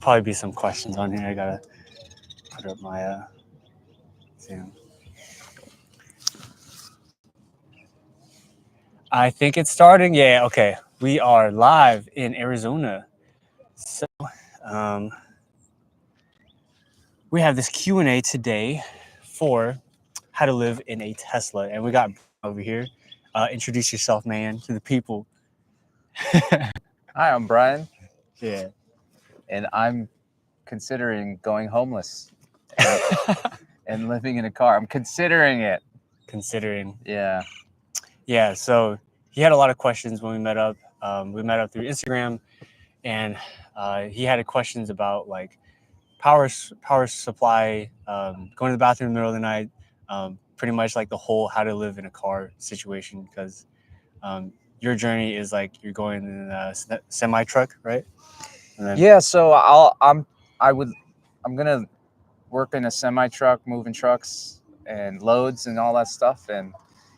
Probably be some questions on here. I gotta put up my Zoom. I think it's starting. Yeah, okay. We are live in Arizona. So, um, we have this Q&A today for how to live in a Tesla. And we got over here. Introduce yourself, man, to the people. Hi, I'm Brian, Yeah. and I'm considering going homeless and living in a car. I'm considering it. Considering. Yeah. Yeah, so he had a lot of questions when we met up. We met up through Instagram, and he had questions about like power supply, going to the bathroom in the middle of the night, pretty much like the whole how to live in a car situation. Because your journey is like you're going in a semi truck, right? And then, Yeah. So I'm gonna work in a semi truck, moving trucks and loads and all that stuff, and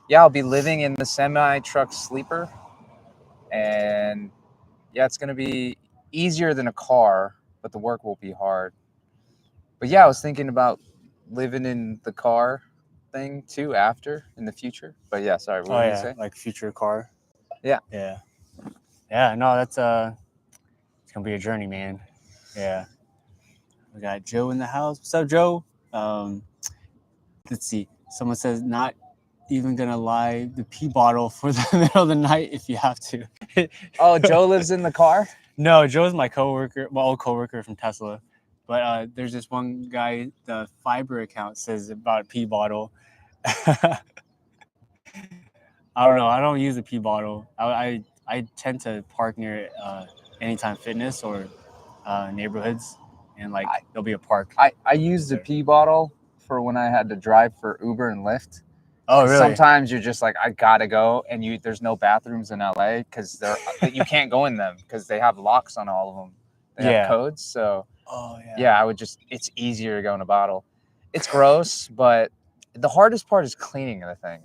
yeah, I'll be living in the semi truck sleeper, and yeah, it's gonna be easier than a car, but the work will be hard. But yeah, I was thinking about living in the car thing too after in the future. But yeah, sorry, what oh were you gonna yeah, say? like future car. Yeah. Yeah. No, that's it's gonna be a journey, man. Yeah. We got Joe in the house. What's up, Joe? Let's see. Someone says not even gonna lie, the pee bottle for the middle of the night if you have to. Oh, Joe lives in the car? No, Joe's my coworker, my old coworker from Tesla. But there's this one guy, the fiber account says about a pee bottle. I don't know. I don't use a pee bottle. I tend to park near Anytime Fitness or neighborhoods, and like there'll be a park. I used the pee bottle for when I had to drive for Uber and Lyft. Oh, really? Sometimes you're just like, I gotta go, and there's no bathrooms in LA because you can't go in them because they have locks on all of them. They have codes. So I would it's easier to go in a bottle. It's gross, but the hardest part is cleaning the thing.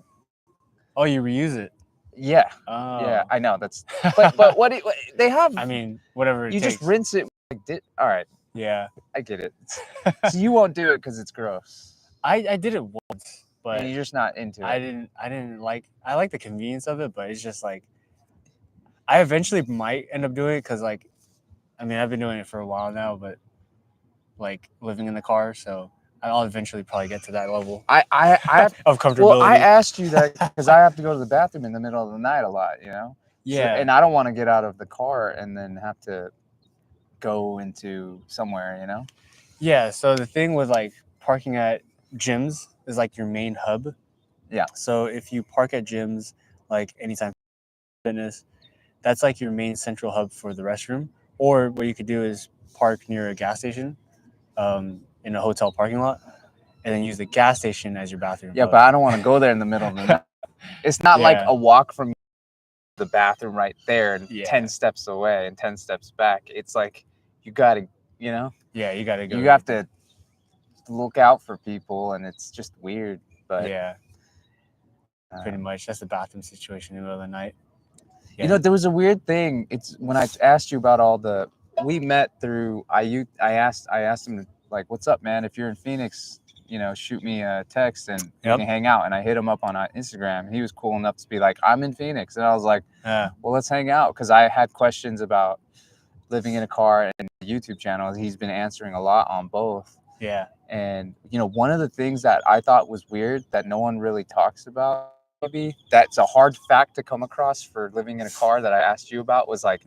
Oh, you reuse it? Yeah. Oh. Yeah, I know that's. But what they have? I mean, whatever. You just rinse it. All right. Yeah, I get it. So you won't do it because it's gross. I did it once, but you're just not into it. I didn't like. I like the convenience of it, but it's just like I eventually might end up doing it because like, I mean, I've been doing it for a while now, but like living in the car, so I'll eventually probably get to that level. I have of comfortability. Well, I asked you that because I have to go to the bathroom in the middle of the night a lot, you know. Yeah. So, and I don't want to get out of the car and then have to go into somewhere, you know. Yeah. So the thing with like parking at gyms is like your main hub. Yeah. So if you park at gyms like Anytime Fitness, that's like your main central hub for the restroom. Or what you could do is park near a gas station, in a hotel parking lot, and then use the gas station as your bathroom. Yeah, but I don't want to go there in the middle of the night. It's not like a walk from the bathroom right there and 10 steps away and 10 steps back. It's like you gotta, you know. Yeah, you gotta go. You have to look out for people, and it's just weird. But yeah, pretty much that's the bathroom situation in the middle of the night. Yeah. You know, there was a weird thing. It's when I asked you about all the. We met through I asked him like, "What's up, man? If you're in Phoenix, you know, shoot me a text and we can hang out." And I hit him up on Instagram. And he was cool enough to be like, "I'm in Phoenix," and I was like, "Well, let's hang out," because I had questions about living in a car and the YouTube channel. He's been answering a lot on both. Yeah. And you know, one of the things that I thought was weird that no one really talks about, maybe that's a hard fact to come across for living in a car that I asked you about, was like,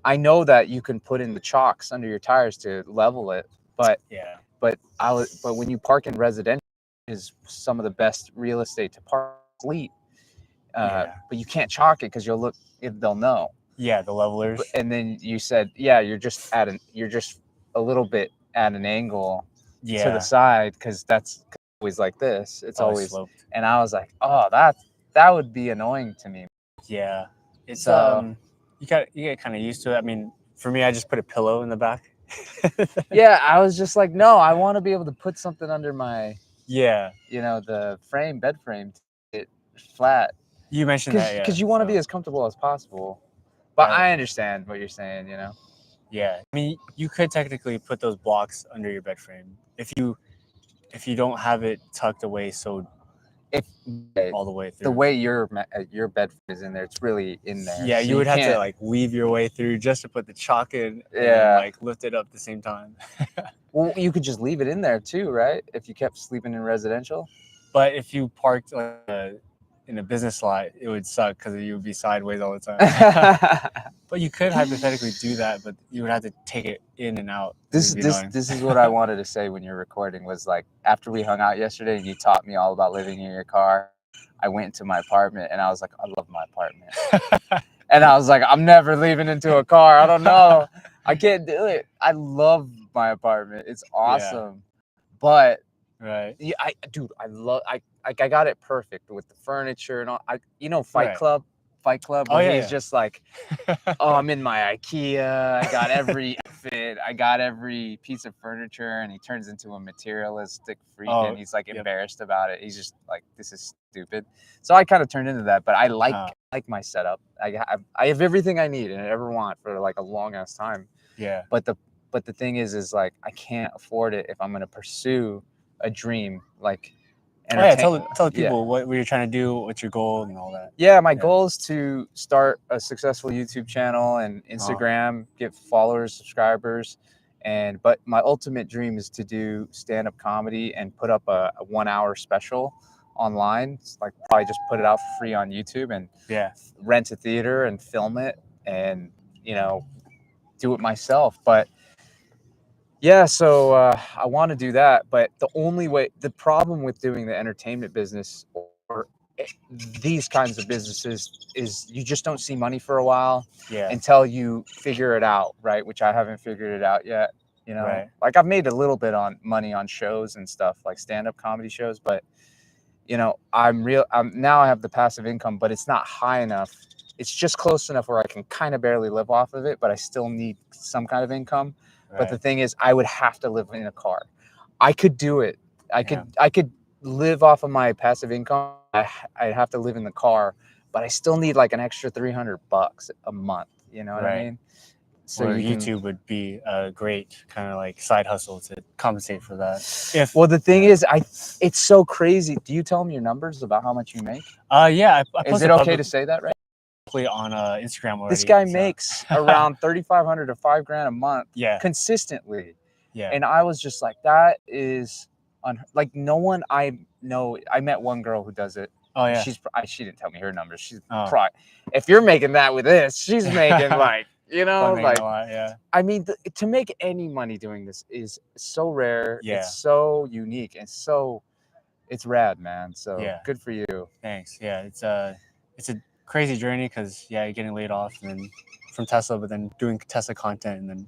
I know that you can put in the chocks under your tires to level it, but but when you park in residential, is some of the best real estate to park fleet. But you can't chalk it because they'll know. Yeah, the levelers. And then you said, you're just a little bit at an angle to the side because that's always like this. It's always sloped. And I was like, oh, that would be annoying to me. Yeah, it's you get kind of used to it. I mean, for me, I just put a pillow in the back. Yeah, I was just like, no, I want to be able to put something under my the bed frame, it flat. You mentioned that because you want to be as comfortable as possible. But I understand what you're saying, you know. Yeah, I mean, you could technically put those blocks under your bed frame if you don't have it tucked away so If all the way the through. way your bed is in there, it's really in there. Yeah, so you would have to can't- like weave your way through just to put the chalk in and Yeah. like lift it up at the same time. Well, you could just leave it in there too, right? If you kept sleeping in residential. But if you parked like in a business lot, it would suck because you would be sideways all the time. But you could hypothetically do that, but you would have to take it in and out. This is what I wanted to say when you're recording was like after we hung out yesterday and you taught me all about living in your car, I went into my apartment and I was like, I love my apartment. And I was like, I'm never leaving into a car. I don't know. I can't do it. I love my apartment. It's awesome. But right. yeah, I got it perfect with the furniture and all. Fight Club. Fight Club. Where he's just like, oh, I'm in my IKEA. I got every outfit. I got every piece of furniture, and he turns into a materialistic freak, and he's like embarrassed about it. He's just like, this is stupid. So I kind of turned into that, but I like my setup. I have everything I need and I ever want for like a long ass time. Yeah. But the thing is like I can't afford it if I'm gonna pursue a dream like. Tell the people what you're trying to do, what's your goal, and all that. Yeah, my goal is to start a successful YouTube channel and Instagram, get followers, subscribers, but my ultimate dream is to do stand-up comedy and put up a 1 hour special online. It's like probably just put it out for free on YouTube and rent a theater and film it and do it myself. But yeah, so I want to do that, but the problem with doing the entertainment business or these kinds of businesses is you just don't see money for a while until you figure it out, right? Which I haven't figured it out yet. Like I've made a little bit on money on shows and stuff like stand-up comedy shows, but now I have the passive income, but it's not high enough. It's just close enough where I can kind of barely live off of it, but I still need some kind of income. But the thing is, I would have to live in a car. I could do it. I could live off of my passive income. I'd have to live in the car, but I still need like an extra $300 a month. You know what I mean? So YouTube would be a great kind of like side hustle to compensate for that. The thing is, it's so crazy. Do you tell them your numbers about how much you make? Yeah. Is it okay to say that, right? On Instagram already. This guy makes around $3,500 to $5,000 a month consistently. Yeah. And I was just like, that is like no one I know. I met one girl who does it. Oh yeah. She didn't tell me her numbers. She's probably, if you're making that with this, she's making like, I mean, to make any money doing this is so rare. Yeah. It's so unique and it's rad, man. So good for you. Thanks. Yeah. It's a crazy journey because you're getting laid off and then from Tesla, but then doing Tesla content and then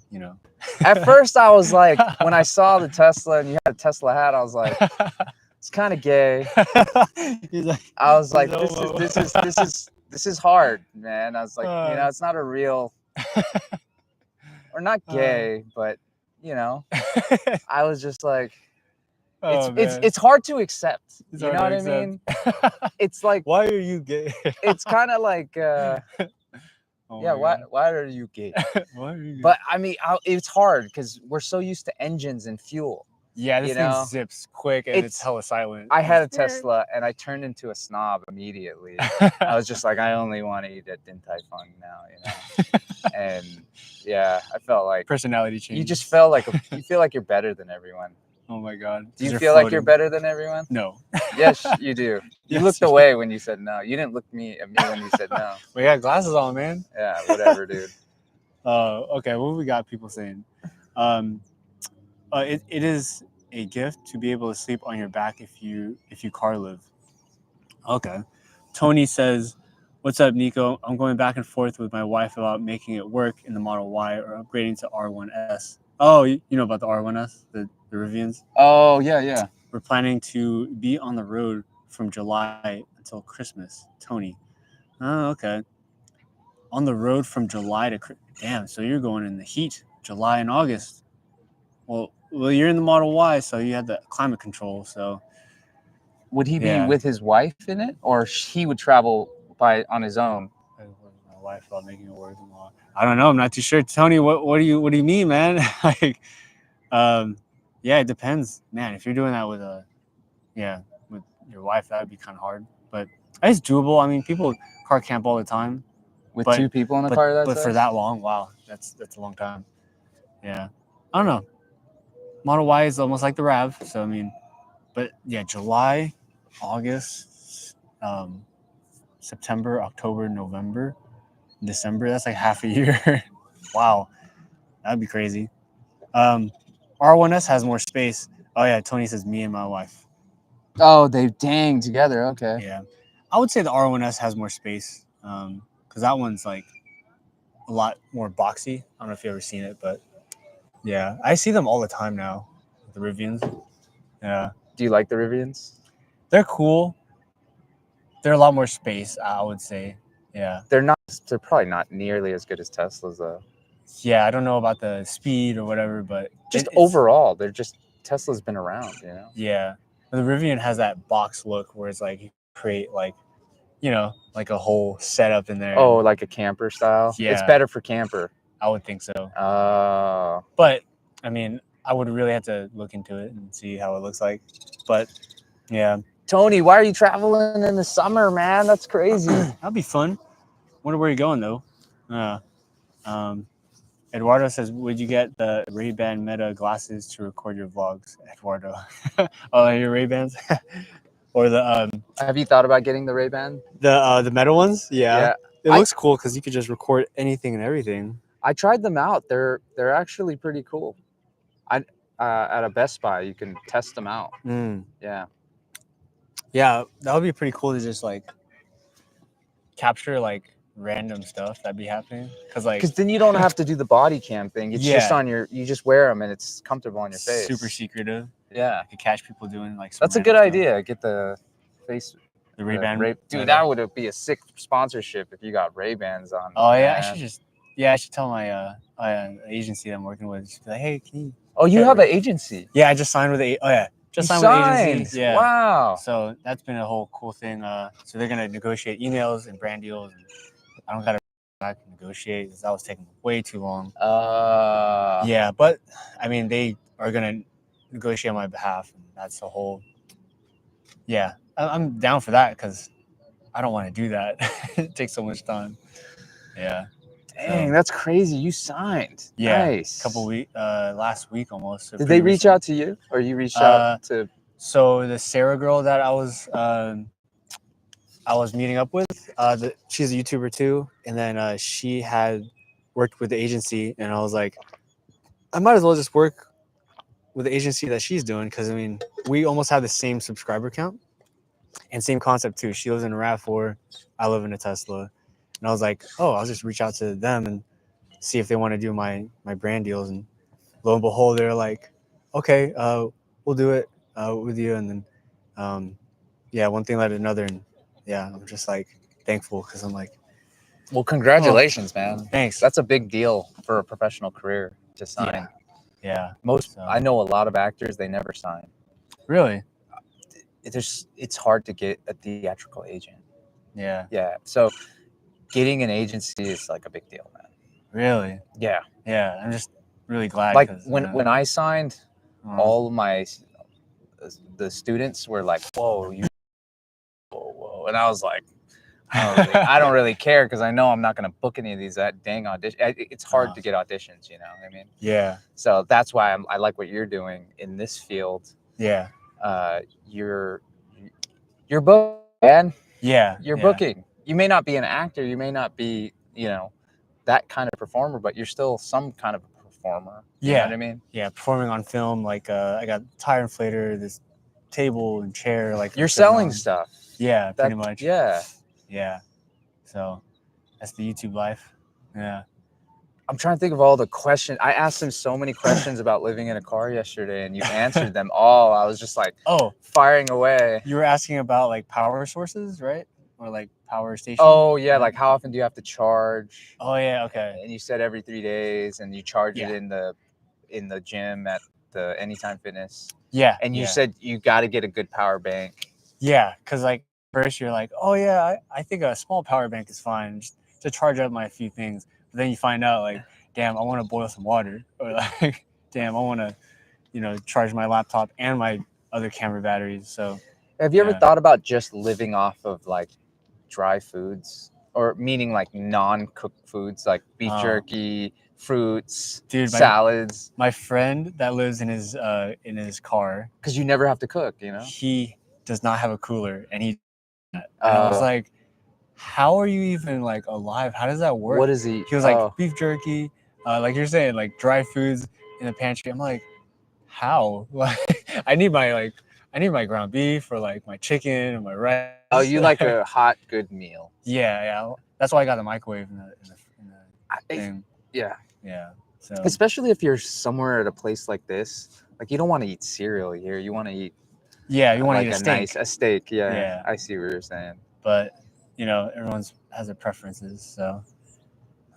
At first I was like, when I saw the Tesla and you had a Tesla hat, I was like, it's kind of gay. I was like, this is hard, man. I was like, it's not a real, or not gay, but I was just like, it's hard to accept. You know what I mean? It's like, why are you gay? It's kind of like, why are you gay? Why are you gay? But I mean, it's hard because we're so used to engines and fuel. Yeah, this thing zips quick and it's hella silent. I had a Tesla and I turned into a snob immediately. I was just like, I only want to eat at Din Tai Fung now, And I felt like personality change. You just felt like you feel like you're better than everyone. Oh my God. Do you feel like you're better than everyone? No. Yes, you do. You looked away when you said no. You didn't look at me when you said no. We got glasses on, man. Yeah, whatever, dude. Okay, what we got people saying? It is a gift to be able to sleep on your back if you car live. Okay. Tony says, "What's up, Nico? I'm going back and forth with my wife about making it work in the Model Y or upgrading to R1S." Oh, you know about the R1S, the Rivians? Oh, yeah. We're planning to be on the road from July until Christmas. Tony. Oh, okay. On the road from July to damn, so you're going in the heat, July and August. Well, you're in the Model Y, so you have the climate control. So, would he be with his wife in it, or he would travel on his own? My wife about making it work. I don't know. I'm not too sure. Tony, what do you mean, man? Like, yeah, it depends, man. If you're doing that with with your wife, that would be kind of hard. But it's doable. I mean, people car camp all the time. With But- 2 people in the car, But for that long, wow, that's a long time. Yeah, I don't know. Model Y is almost like the Rav. So I mean, but yeah, July, August, September, October, November, December. That's like half a year. Wow, that'd be crazy. R1S has more space. Oh yeah, Tony says me and my wife. Oh, they dang together. Okay. Yeah, I would say the R1S has more space. Because that one's like a lot more boxy. I don't know if you've ever seen it, but yeah, I see them all the time now. The Rivians. Yeah, Do you like the Rivians? they're cool. They're a lot more space, I would say. Yeah. They're not. They're probably not nearly as good as Teslas, though. Yeah, I don't know about the speed or whatever, but Just it's overall, they're just Tesla's been around. You know. Yeah, the Rivian has that box look where it's like you create like, like a whole setup in there. Oh, like a camper style. It's Yeah. better for camper. I would think so. Oh. But I mean, I would really have to look into it and see how it looks like. But yeah, Tony, why are you traveling in the summer, man? That's crazy. that'd be fun. Wonder where you're going though. Eduardo says, "Would you get the Ray-Ban Meta glasses to record your vlogs?" Eduardo, oh, your Ray-Bans, or the Have you thought about getting the Ray-Ban? the Meta ones? Yeah. It I- looks cool because you could just record anything and everything. I tried them out. They're actually pretty cool. At a Best Buy, you can test them out. Yeah. Yeah, that would be pretty cool to just like capture like random stuff that'd be happening. Because then you don't have to do the body cam thing. It's just Yeah. on you just wear them and it's comfortable on your face. Super secretive. Yeah. I could catch people doing like. That's a good idea. Get the face. The Ray-Ban. Dude, that would be a sick sponsorship if you got Ray-Bans on. Oh yeah, I man. should just. Yeah, I should tell my agency that I'm working with. Just be like, hey, can you? Oh, you get have an Ray- agency. Yeah, I just signed with just signed with the agency. Yeah. Wow. So that's been a whole cool thing. So they're gonna negotiate emails and brand deals. And I don't gotta back and negotiate because that was taking way too long. Yeah, but I mean they are gonna negotiate on my behalf, and that's the whole. Yeah, I'm down for that because I don't want to do that. It takes so much time. Yeah. Dang, that's crazy. You signed. Yeah. Nice. Last week almost. Did they reach out to you, or you reached out to? So the Sarah girl that I was meeting up with, she's a YouTuber too, and then she had worked with the agency, and I was like, I might as well just work with the agency that she's doing because I mean we almost have the same subscriber count and same concept too. She lives in a RAV4, I live in a Tesla, and I was like, oh, I'll just reach out to them and see if they want to do my brand deals, and lo and behold, they're like, okay, we'll do it with you, and then yeah, one thing led to another, and yeah, I'm just like thankful because I'm like, Well, congratulations, man. thanks. That's a big deal for a professional career to sign. Yeah. I know a lot of actors, they never sign. Really? It's hard to get a theatrical agent. Yeah. Yeah. So getting an agency is like a big deal, man. Really? Yeah. Yeah. I'm just really glad. Like when I signed, uh, all of the students were like, whoa, whoa. And I was like, I don't really care because I know I'm not going to book any of these dang auditions. It's hard to get auditions, you know what I mean? Yeah. So that's why I like what you're doing in this field. Yeah. You're booking, man. Yeah. You're booking. You may not be an actor. You may not be, that kind of performer, but you're still some kind of a performer. You know what I mean? Yeah. Performing on film, like I got tire inflator, this table and chair, like you're selling stuff. Yeah, pretty much. Yeah. Yeah. So that's the YouTube life. Yeah. I'm trying to think of all the questions. I asked him so many questions about living in a car yesterday, and you answered them all. I was just like, firing away. You were asking about like power sources, right? Or like power stations? Oh, yeah. Like how often do you have to charge? Oh, yeah. Okay. And you said every 3 days, and you charge it in the gym at the Anytime Fitness. Yeah. And you said you got to get a good power bank. Yeah. Because like first you're like, oh, yeah, I think a small power bank is fine just to charge up my few things. then you find out like, damn, I want to boil some water, or like, damn, I want to, charge my laptop and my other camera batteries. So Have you ever yeah. thought about just living off of like dry foods, or meaning like non-cooked foods, like beef jerky, fruits, dude, salads? My friend that lives in his car, Because you never have to cook, you know. he does not have a cooler, and I was like, how are you even like alive? How does that work? What is he? He was like, beef jerky, like you're saying, like dry foods in the pantry. I'm like, how? Like, I need my ground beef, or like my chicken and my rice. Oh, you like a hot, good meal. Yeah. That's why I got the microwave in the thing. Yeah. So especially if you're somewhere at a place like this, like you don't want to eat cereal here. You want to eat. Yeah, you want like to eat a steak. Yeah, Yeah. I see what you're saying. But everyone has their preferences. So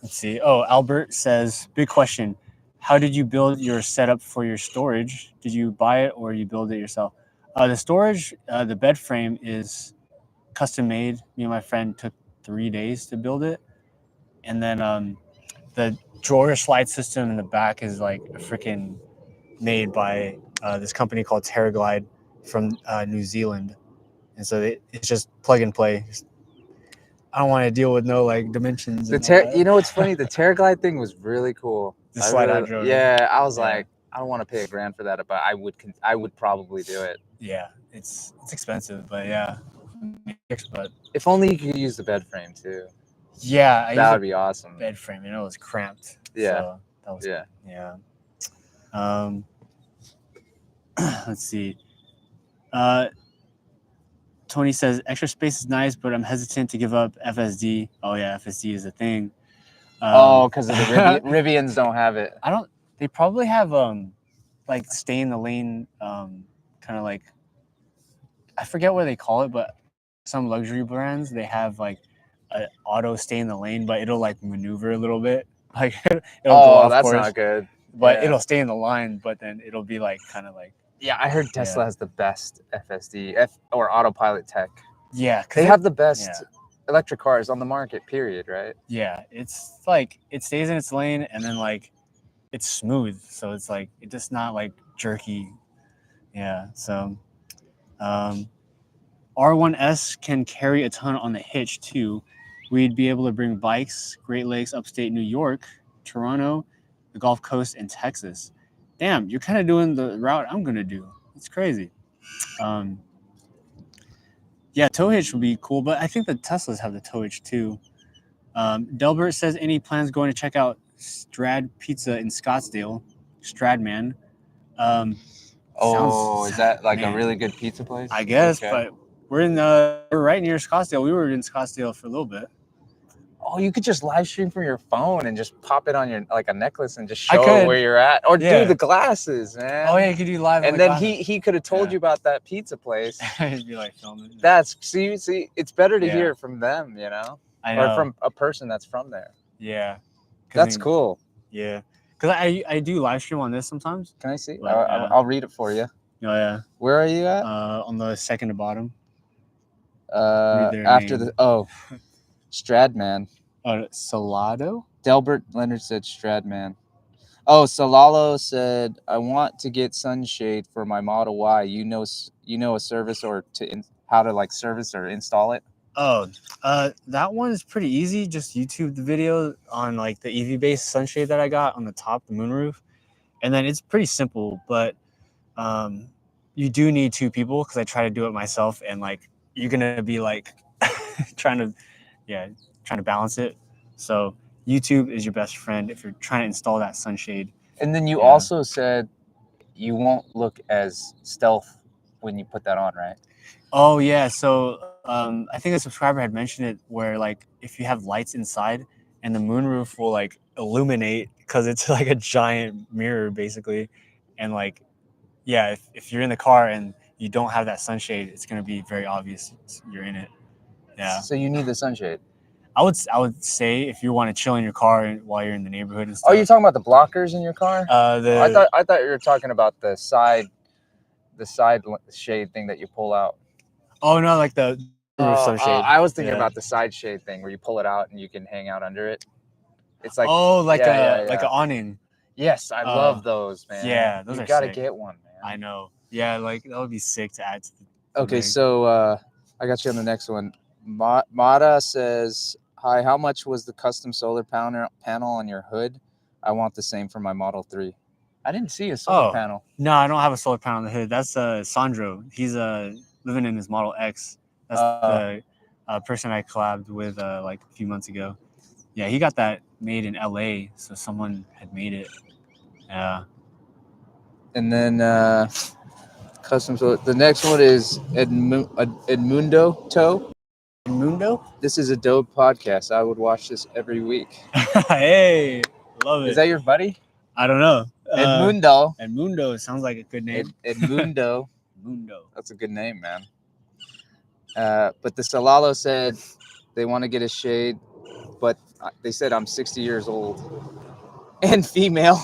let's see. Oh, Albert says, big question. How did you build your setup for your storage? Did you buy it or you build it yourself? The storage, the bed frame is custom made. Me and my friend took 3 days to build it. And then the drawer slide system in the back is like a freaking made by this company called Terraglide from New Zealand. And so it's just plug and play. I don't want to deal with no like dimensions. You know what's funny? The Terraglide thing was really cool. The slide out drawer. Yeah, I was like, I don't want to pay $1,000 for that, but I would probably do it. Yeah, it's expensive, but yeah. But if only you could use the bed frame too. Yeah, that would be awesome. Bed frame, it was cramped. Yeah, so that was Let's see. Tony says extra space is nice, but I'm hesitant to give up FSD. Oh yeah, FSD is a thing. Because of the Rivians don't have it. They probably have like stay in the lane, kind of like, I forget what they call it, but some luxury brands, they have like an auto stay in the lane, but it'll like maneuver a little bit. Like it'll go off that's course, not good. But it'll stay in the line, but then it'll be like kind of like. Yeah, I heard Tesla has the best FSD or autopilot tech. Yeah, they have the best electric cars on the market, period, right? Yeah, it's like it stays in its lane, and then like it's smooth, so it's like it's just not like jerky. Yeah, so R1S can carry a ton on the hitch too. We'd be able to bring bikes, Great Lakes, upstate New York, Toronto, the Gulf Coast, and Texas. Damn, you're kind of doing the route I'm gonna do. It's crazy. Yeah, tow hitch would be cool, but I think the Teslas have the tow hitch too. Delbert says, any plans going to check out Strad Pizza in Scottsdale? Stradman. Is that like a really good pizza place? I guess, but we're right near Scottsdale. We were in Scottsdale for a little bit. Oh, you could just live stream from your phone and just pop it on your like a necklace and just show where you're at, or do the glasses, man. Oh yeah, you could do live. And then he could have told you about that pizza place. He'd be like filming. See, it's better to hear from them, you know, or from a person that's from there. Yeah, that's cool. Yeah, because I do live stream on this sometimes. Can I see? I'll read it for you. Oh yeah. Where are you at? On the second to bottom. After the Stradman. Salado? Delbert Leonard said Stradman. Oh, Salalo said, I want to get sunshade for my Model Y. You know a service or how to like service or install it? Oh, that one is pretty easy. Just YouTube the video on like the EV based sunshade that I got on the top, the moonroof. And then it's pretty simple, but you do need 2 people, because I try to do it myself, and like you're gonna be like trying to balance it. So YouTube is your best friend if you're trying to install that sunshade. And then you also said you won't look as stealth when you put that on, right? Oh yeah. So I think a subscriber had mentioned it, where like if you have lights inside and the moonroof will like illuminate, because it's like a giant mirror basically, and like if you're in the car and you don't have that sunshade, it's gonna be very obvious you're in it. Yeah. So you need the sunshade. I would say if you want to chill in your car while you're in the neighborhood and stuff. Oh, you're talking about the blockers in your car? I thought you were talking about the side shade thing that you pull out. Oh no, like the roof sunshade. I was thinking about the side shade thing where you pull it out and you can hang out under it. It's like like yeah. like an awning. Yes, I love those, man. Yeah, those you are gotta sick. get one, man. I know. Yeah, like that would be sick to add to the Okay, rig. so I got you on the next one. Mata says, "Hi, how much was the custom solar panel on your hood? I want the same for my Model 3." I didn't see a solar panel. No, I don't have a solar panel on the hood. That's Sandro. He's living in his Model X. That's the person I collabed with like a few months ago. Yeah, he got that made in LA, so someone had made it. Yeah. And then custom solar. The next one is Edmundo Toe. Mundo? This is a dope podcast. I would watch this every week. Hey, love it. Is that your buddy? I don't know. Edmundo. Edmundo sounds like a good name. Edmundo. Mundo. That's a good name, man. But the Salalo said they want to get a shade, but they said I'm 60 years old and female.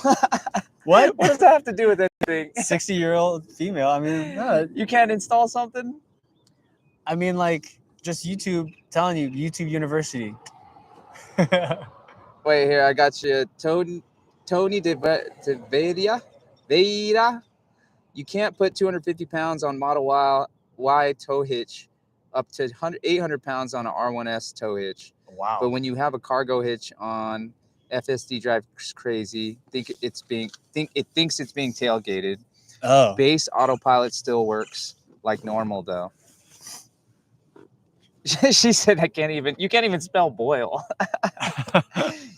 What? What does that have to do with anything? 60-year-old female. I mean, no, You can't install something? I mean, like, just YouTube telling you, YouTube University. Wait, here, I got you. Tony de Veira. You can't put 250 pounds on Model Y tow hitch, up to 800 pounds on an R1S tow hitch. Wow. But when you have a cargo hitch on FSD drives crazy. It thinks it's being tailgated. Oh. Base autopilot still works like normal though. She said, you can't even spell boil.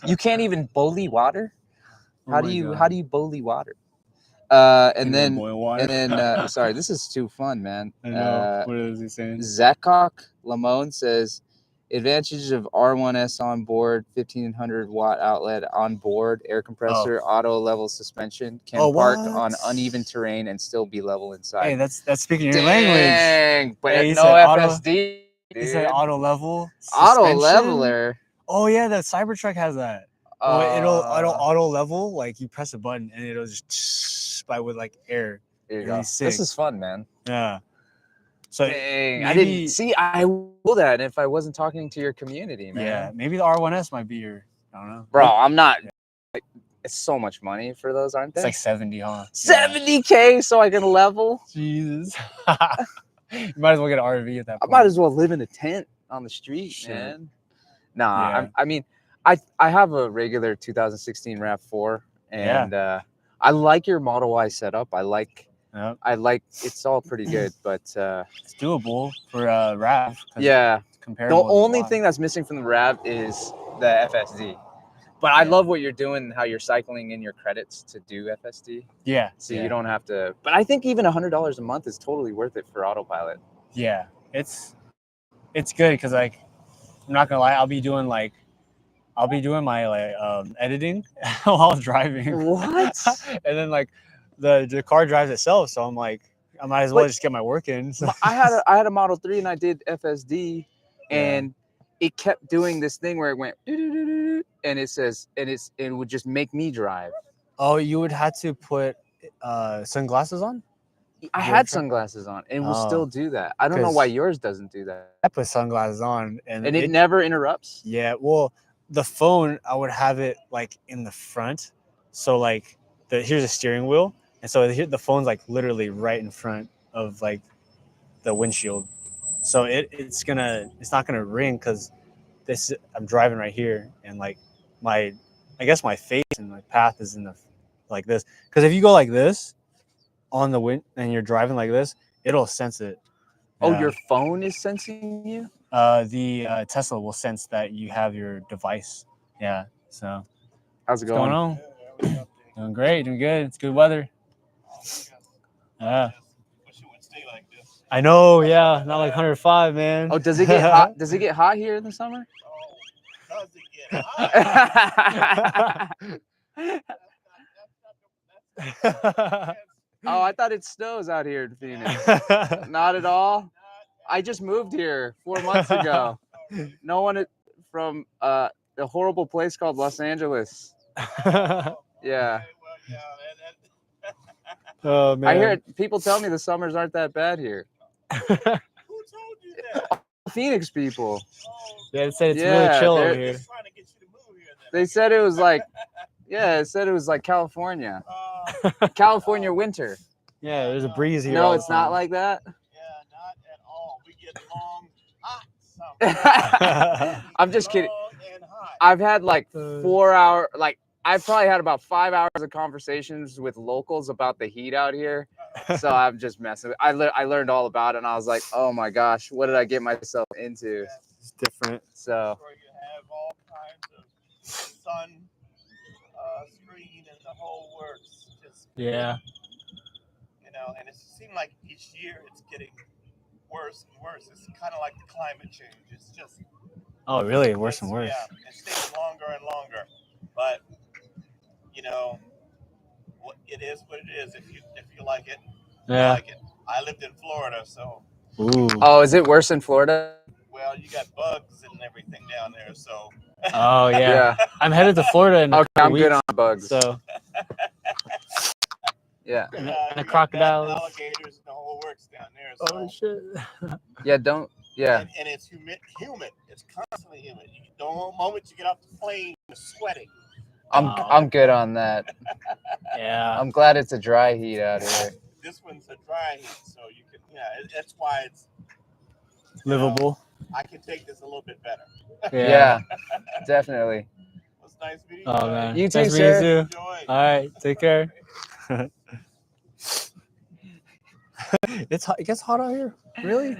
You can't even bully water. How do you bully water? And then sorry, this is too fun, man. I know. What is he saying? Zakok Lamone says, advantages of R1S on board, 1500 watt outlet on board, air compressor, auto level suspension, can park on uneven terrain and still be level inside. Hey, that's speaking your language. But hey, no FSD. He said auto level suspension? Auto leveler. Oh yeah, the Cybertruck has that. It'll auto level, like you press a button and it'll just with like air. There you go. This is fun, man. Yeah. So dang, I didn't see. I will that if I wasn't talking to your community, man. Yeah, maybe the R1S might be your. I don't know, bro. I'm not. It's so much money for those, aren't they? It's like 70, huh? 70K so I can level. Jesus. You might as well get an RV at that point. I might as well live in a tent on the street, man. Nah, yeah. I mean, I have a regular 2016 RAV4, and I like your Model Y setup. I like it's all pretty good, but it's doable for RAV. Yeah, the only thing that's missing from the RAV is the FSD. But I love what you're doing and how you're cycling in your credits to do FSD. Yeah. So you don't have to. But I think even $100 a month is totally worth it for Autopilot. Yeah, it's good because like I'm not gonna lie, I'll be doing my editing while driving. What? And then like the car drives itself, so I'm like I might as well just get my work in. So. I had a Model 3 and I did FSD, and it kept doing this thing where it went and it would just make me drive. Oh, you would have to put sunglasses on? I had sunglasses on and it will still do that. I don't know why yours doesn't do that. I put sunglasses on and it never interrupts. Yeah, well, the phone I would have it like in the front, so like here's a steering wheel, and so the phone's like literally right in front of like the windshield. So it's not gonna ring because I'm driving right here, and like I guess my face and my path is in the like this. Because if you go like this on the wind and you're driving like this, it'll sense it. Oh, your phone is sensing you? The Tesla will sense that you have your device. Yeah. So how's it going? What's going on? Doing great, doing good. It's good weather. Yeah. I know, yeah, not like 105, man. Oh, does it get hot? Does it get hot here in the summer? Oh, does it get hot? Oh, I thought it snows out here in Phoenix. Not at all. I just moved here 4 months ago. No one from a horrible place called Los Angeles. Yeah. Oh man. I hear people tell me the summers aren't that bad here. Who told you that? Phoenix people. Yeah, it said it's really chill over here. Trying to get you to move here then, They said it was like, yeah, it said it was like California. California winter. Yeah, there's a breeze here. No, all the it's not time. like that. Yeah, not at all. We get long, hot summer. I'm just kidding. Long and hot. I've had like 4 hour, like I've probably had about 5 hours of conversations with locals about the heat out here. So I'm just messing. I learned all about it, and I was like, oh my gosh, what did I get myself into? It's different. So Where you have all kinds of sun screen and the whole works. Just Yeah. and it seems like each year it's getting worse and worse. It's kind of like the climate change. It's just Oh, really? Worse and worse. Yeah, it stays longer and longer. But it is what it is. If you like it, you Yeah. like it. I lived in Florida, so Ooh. oh, is it worse in Florida? well, you got bugs and everything down there. So Oh yeah. Yeah. I'm headed to Florida in a Okay, couple I'm weeks, good on bugs. so Yeah. and you the got crocodiles. alligators, and the whole works down there. So Oh shit. Yeah. Don't. Yeah. and it's humid. It's constantly humid. The moment you get off the plane, you're sweating. I'm good on that. Yeah. I'm glad it's a dry heat out here. This one's a dry heat, so you can. That's why it's Livable. I can take this a little bit better. Yeah. Definitely. It was nice meeting you. Oh man. You too, Nice meeting you sir. too. Enjoy. All right. Take care. It's hot. It gets hot out here. Really?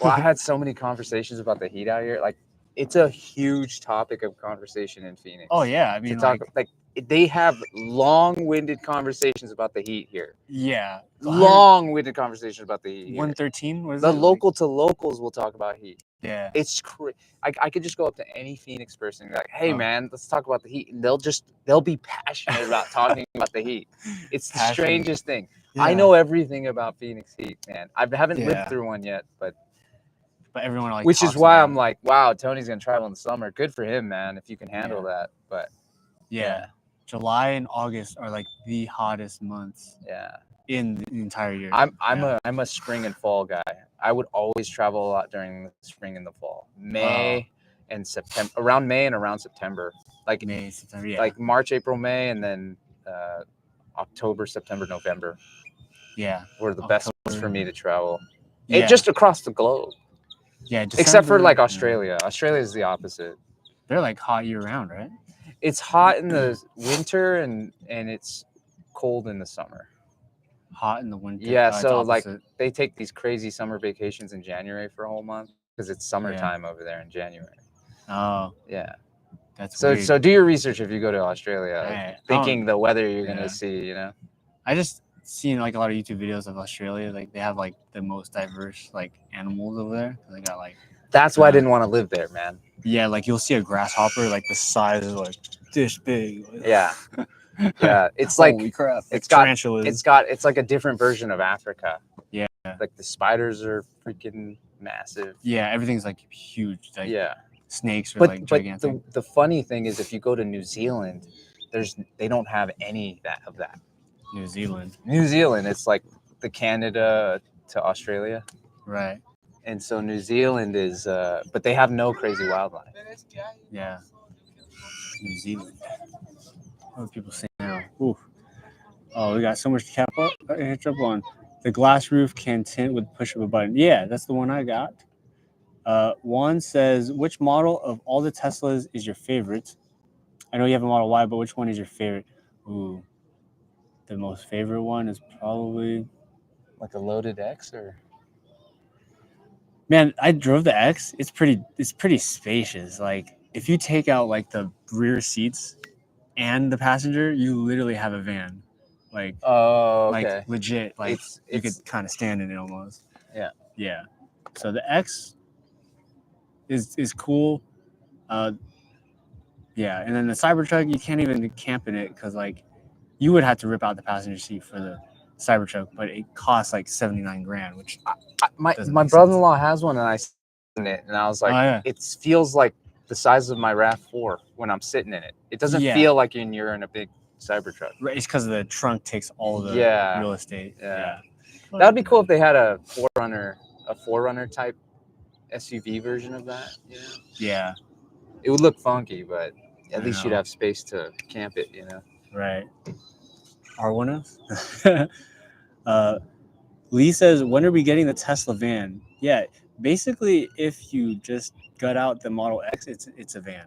Well, I had so many conversations about the heat out here. Like, it's a huge topic of conversation in Phoenix. Oh yeah. I To mean, talk like they have long-winded conversations about the heat here. yeah. Long-winded conversations about the heat. Here. 113. What is The it? local to locals will talk about heat. Yeah. It's I could just go up to any Phoenix person and be like, hey Oh. man, let's talk about the heat, and they'll be passionate about talking about the heat. It's the Passionate. strangest thing. Yeah. I know everything about Phoenix heat, man. I haven't Yeah. lived through one yet, but everyone like. which is talks why about I'm it. like, wow, Tony's gonna travel in the summer. Good for him, man. If you can handle that, but Yeah. July and August are like the hottest months yeah, in the entire year. I'm a spring and fall guy. I would always travel a lot during the spring and the fall. May and September, around May and around September, like May, September. Yeah. like March, April, May, and then October, September, November yeah. were the best months for me to travel. Yeah. Just across the globe, yeah. except for December, like yeah. Australia. Australia is the opposite. They're like hot year round, right? It's hot in the winter and it's cold in the summer. Hot in the winter. Yeah, it's so like opposite. they take these crazy summer vacations in January for a whole month because it's summertime over there in January. Oh, Yeah. that's So weird. so do your research if you go to Australia, like, Right. thinking the weather you're Yeah. gonna see, I just seen like a lot of YouTube videos of Australia. Like they have like the most diverse like animals over there. They got like That's why I didn't want to live there, man. yeah, like you'll see a grasshopper like the size is like this big. Yeah. Yeah. It's Holy like crap! it's Like got- tarantulas. it's like a different version of Africa. Yeah. Like the spiders are freaking massive. yeah, everything's like huge. Like Yeah. snakes are But like but gigantic. the funny thing is if you go to New Zealand, they don't have any of that. New Zealand, New Zealand, it's like the Canada to Australia. right? And so New Zealand is but they have no crazy wildlife. Yeah, New Zealand. What are people saying now? Ooh. Oh, we got so much to catch up on. The glass roof can tint with push of a button. Yeah, that's the one I got. Juan says, which model of all the Teslas is your favorite? I know you have a Model Y, but which one is your favorite? Ooh, the most favorite one is probably... Like a loaded X or Man, I drove the X. It's pretty spacious. Like if you take out like the rear seats and the passenger, you literally have a van. Like oh, okay. like legit. Like you it's could kind of stand in it almost. Yeah. Yeah. So the X is cool. Yeah, and then the Cybertruck, you can't even camp in it because like you would have to rip out the passenger seat for the Cybertruck, but it costs like $79,000, which my doesn't my make brother-in-law has one and I sat in it and I was like, oh yeah, it feels like the size of my RAV4 when I'm sitting in it. It doesn't Yeah. feel like you're in a big Cybertruck. right, it's because the trunk takes all the Yeah. real estate. Yeah. That'd be cool if they had a Forerunner type SUV version of that. Yeah, It would look funky, but At least you'd have space to camp it, you know. Right. R1s. Lee says, when are we getting the Tesla van? Yeah, basically, if you just gut out the Model X, it's a van.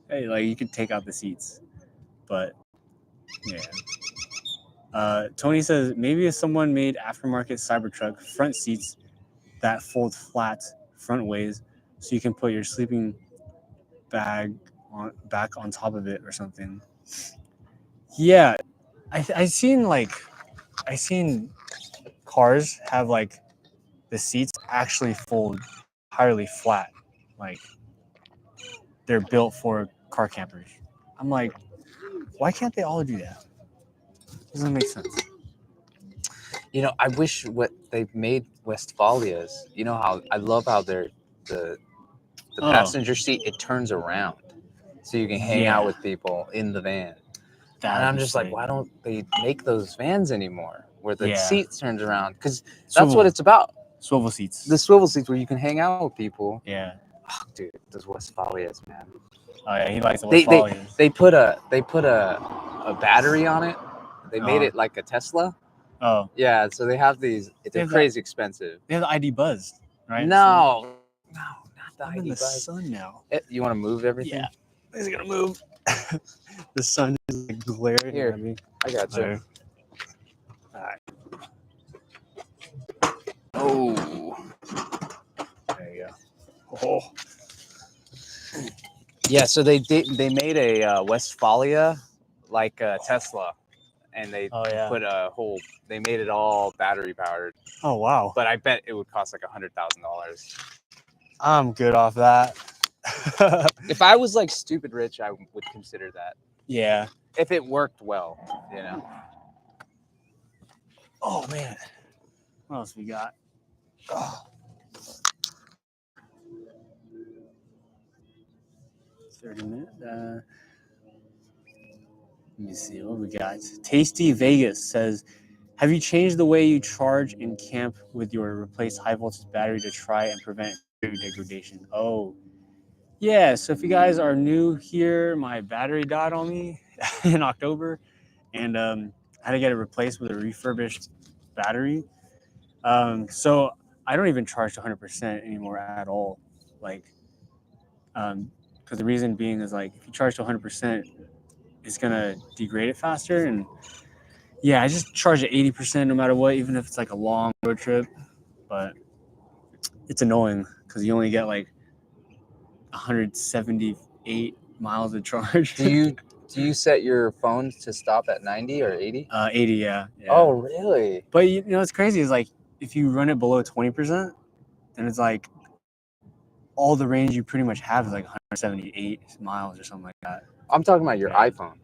Hey, like you could take out the seats, but yeah. Tony says maybe if someone made aftermarket Cybertruck front seats that fold flat front ways, so you can put your sleeping bag back on top of it or something. Yeah, I seen cars have like the seats actually fold entirely flat, like they're built for car campers. I'm like, why can't they all do that? Doesn't make sense. You know, I wish what they've made Westphalias. You know how I love how they're the passenger seat, it turns around, so you can hang out with people in the van. And I'm just like, why don't they make those vans anymore, where the seat turns around? Because that's what it's about. Swivel seats. The swivel seats where you can hang out with people. Yeah. Oh, dude, those Westphalias, man. Oh yeah, he likes the Westphalias. They put a battery on it. They made it like a Tesla. Oh. Yeah, so they have these. They're crazy expensive. They have the ID Buzz, right? No, not the I'm ID in the Buzz. sun now. You want to move everything? Yeah. Is it gonna move? The sun is like glaring Here, at me. I got you. All right. Oh, there you go. Oh. Yeah, so they made a Westphalia like a Tesla, and they put a whole. They made it all battery powered. Oh wow! But I bet it would cost like $100,000. I'm good off that. If I was like stupid rich, I would consider that. Yeah. If it worked well, you know. Oh man, what else we got? Oh. 30 minutes. Let me see what we got. Tasty Vegas says, have you changed the way you charge in camp with your replaced high voltage battery to try and prevent degradation? Oh, yeah. So if you guys are new here, my battery died on me in October, and I had to get it replaced with a refurbished battery. So I don't even charge 100% anymore at all. Like, because the reason being is like if you charge to 100%, it's gonna degrade it faster. And yeah, I just charge it 80% no matter what, even if it's like a long road trip. But it's annoying because you only get like 178 miles of charge. Do you set your phone to stop at 90 or 80? 80, yeah. Oh, really? But you know what's crazy is like if you run it below 20%, then it's like all the range you pretty much have is like 178 miles or something like that. I'm talking about your iPhone.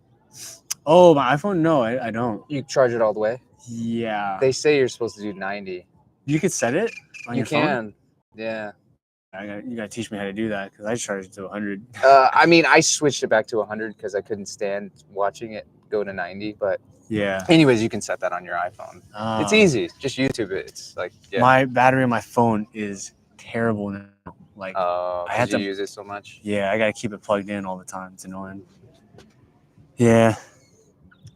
Oh, my iPhone? No, I don't. You charge it all the way? Yeah. They say you're supposed to do 90. You could set it on your phone? You can. Yeah. You gotta teach me how to do that because I charged it to 100. I mean, I switched it back to 100 because I couldn't stand watching it go to 90. But yeah. Anyways, you can set that on your iPhone. It's easy. Just YouTube it. It's like my battery on my phone is terrible now. Like I have to use it so much. Yeah, I gotta keep it plugged in all the time. It's annoying. Yeah.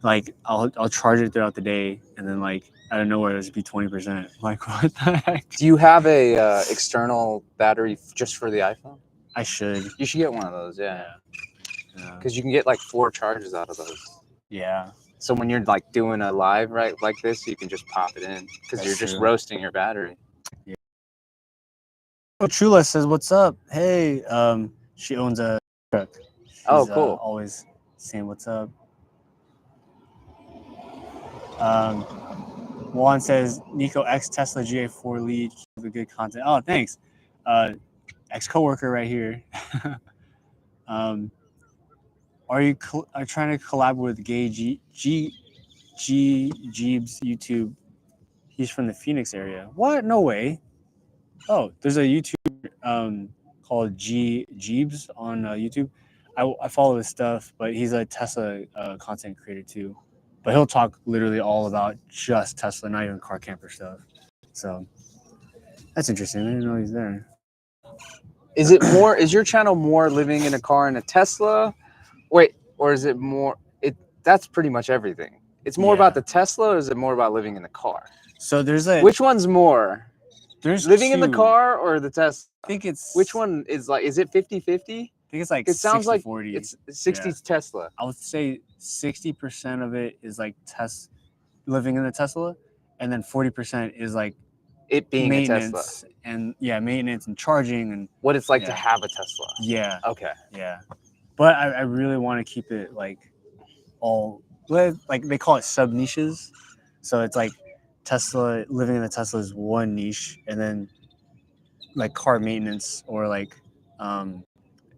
Like I'll charge it throughout the day, and then like out of nowhere it'll just be 20%. Like what the heck? Do you have a external battery just for the iPhone? I should. You should get one of those. Yeah. Because you can get like 4 charges out of those. Yeah. So when you're like doing a live like this, you can just pop it in because you're just roasting your battery. Yeah. Oh, Chula says, "What's up? Hey, she owns a truck. She's, cool. Always saying what's up." Juan says, "Nico X Tesla GA4 lead, keep the good content." Oh, thanks. Ex coworker right here. Are you trying to collab with Gay Jeebs YouTube? He's from the Phoenix area. What? No way. Oh, there's a YouTuber called Jeebs on YouTube. I follow his stuff, but he's a Tesla content creator too. But he'll talk literally all about just Tesla, not even car camper stuff. So that's interesting. I didn't know he's there. Is it more? Is your channel more living in a car in a Tesla, Wait, or is it more? That's pretty much everything. It's more about the Tesla, or is it more about living in the car? So there's a Which one's more? there's Living in the two. car or the Tesla? I think it's Which one is like? Is it 50-50? I think it's like It sounds 60, like 40. it's 60 Tesla. I would say 60% of it is like living in the Tesla, and then 40% is like It being a Tesla. maintenance and maintenance and charging and What it's like to have a Tesla. yeah. Okay. Yeah, but I really want to keep it like all like they call it sub niches, so it's like Tesla living in the Tesla is one niche, and then like car maintenance or like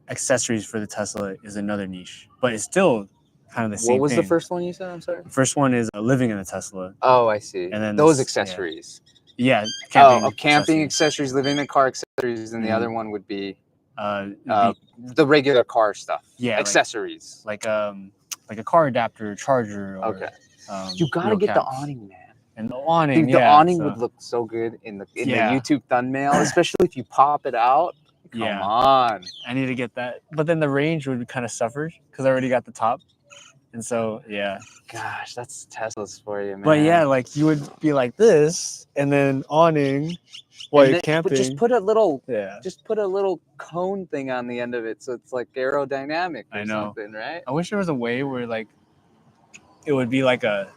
accessories for the Tesla is another niche, but it's still kind of the same. What was thing. the first one you said? I'm sorry. The first one is living in a Tesla. Oh, I see. And then those this- accessories. Yeah, Camping accessories, living in a car accessories, and the other one would be the regular car stuff. Yeah, accessories. like a car adapter, charger. Or, okay. You gotta get the awning, man. And the awning, Dude, the awning would look so good in the YouTube thumbnail, especially if you pop it out. Come on. I need to get that. But then the range would kind of suffer because I already got the top. And so, yeah. Gosh, that's Tesla's for you, man. But yeah, like you would be like this and then awning while you're camping. But just put a little cone thing on the end of it so it's like aerodynamic or something, right? I wish there was a way where like it would be like a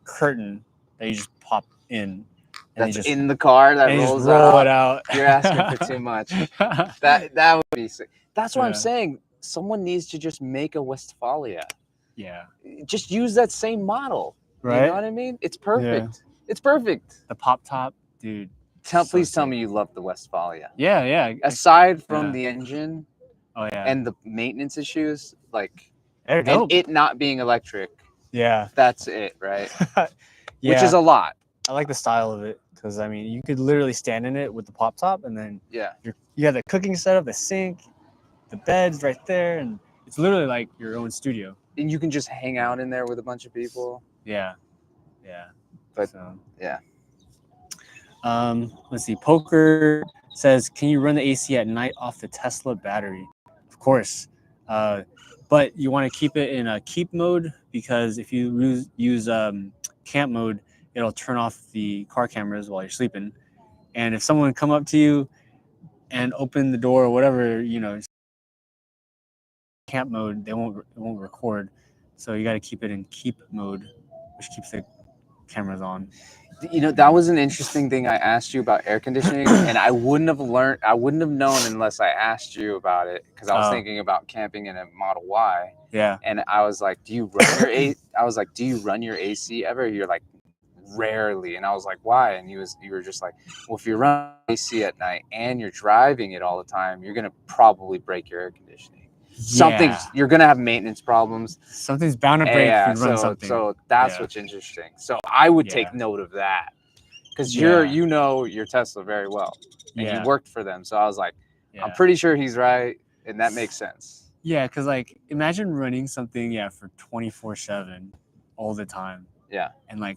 curtain that you just pop in. And That's in the car that rolls out. It out. You're asking for too much. That would be sick. That's what I'm saying. Someone needs to just make a Westfalia. Yeah. Just use that same model. Right. You know what I mean? It's perfect. Yeah. It's perfect. The pop top, dude. Please tell me you love the Westfalia. Yeah, yeah. Aside from the engine. Oh yeah. And the maintenance issues, like and it not being electric. Yeah. That's it, right? Yeah. Which is a lot. I like the style of it because I mean you could literally stand in it with the pop top and then you have the cooking setup, the sink, the bed's right there, and it's literally like your own studio. And you can just hang out in there with a bunch of people. Yeah. Yeah. But yeah. Let's see. Poker says, can you run the AC at night off the Tesla battery? Of course. But you want to keep it in a keep mode because if you use camp mode, it'll turn off the car cameras while you're sleeping. And if someone come up to you and open the door or whatever, camp mode, it won't record. So you got to keep it in keep mode, which keeps the cameras on. That was an interesting thing I asked you about air conditioning, and I wouldn't have known unless I asked you about it because I was thinking about camping in a Model Y. Yeah. And I was like, do you run your AC ever? You're like, rarely. And I was like, why? And you were just like, well, if you run AC at night and you're driving it all the time, you're gonna probably break your air conditioning. You're gonna have maintenance problems. Something's bound to break if you run something. So that's what's interesting. So I would take note of that because you know your Tesla very well and you worked for them. So I was like, I'm pretty sure he's right, and that makes sense. Yeah, because like imagine running something for 24/7 all the time. Yeah, and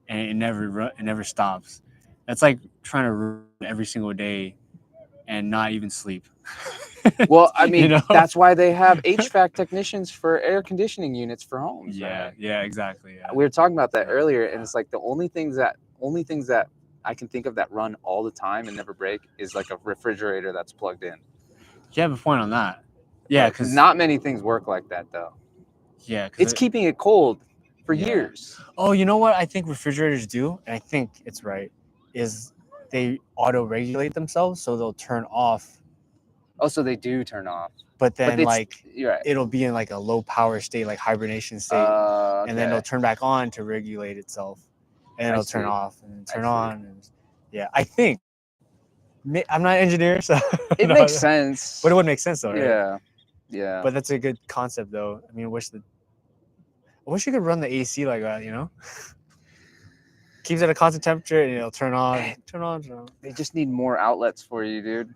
it never stops. That's like trying to run every single day and not even sleep. Well, I mean, that's why they have HVAC technicians for air conditioning units for homes. Yeah, right? Yeah, exactly. Yeah. We were talking about that earlier, and it's like the only things that I can think of that run all the time and never break is like a refrigerator that's plugged in. You have a point on that. Yeah, because not many things work like that, though. Yeah, it's keeping it cold for years. Oh, you know what I think refrigerators do, and I think it's right, is they auto-regulate themselves, so they'll turn off. Oh, so they do turn off. But then, you're right. It'll be in like a low power state, like hibernation state, and then it'll turn back on to regulate itself, and it'll turn off and turn on. And I think I'm not an engineer, so it makes sense. But it would make sense, though, right? Yeah, yeah. But that's a good concept, though. I mean, I wish you could run the AC like that. Keeps at a constant temperature and it'll turn on. They just need more outlets for you, dude.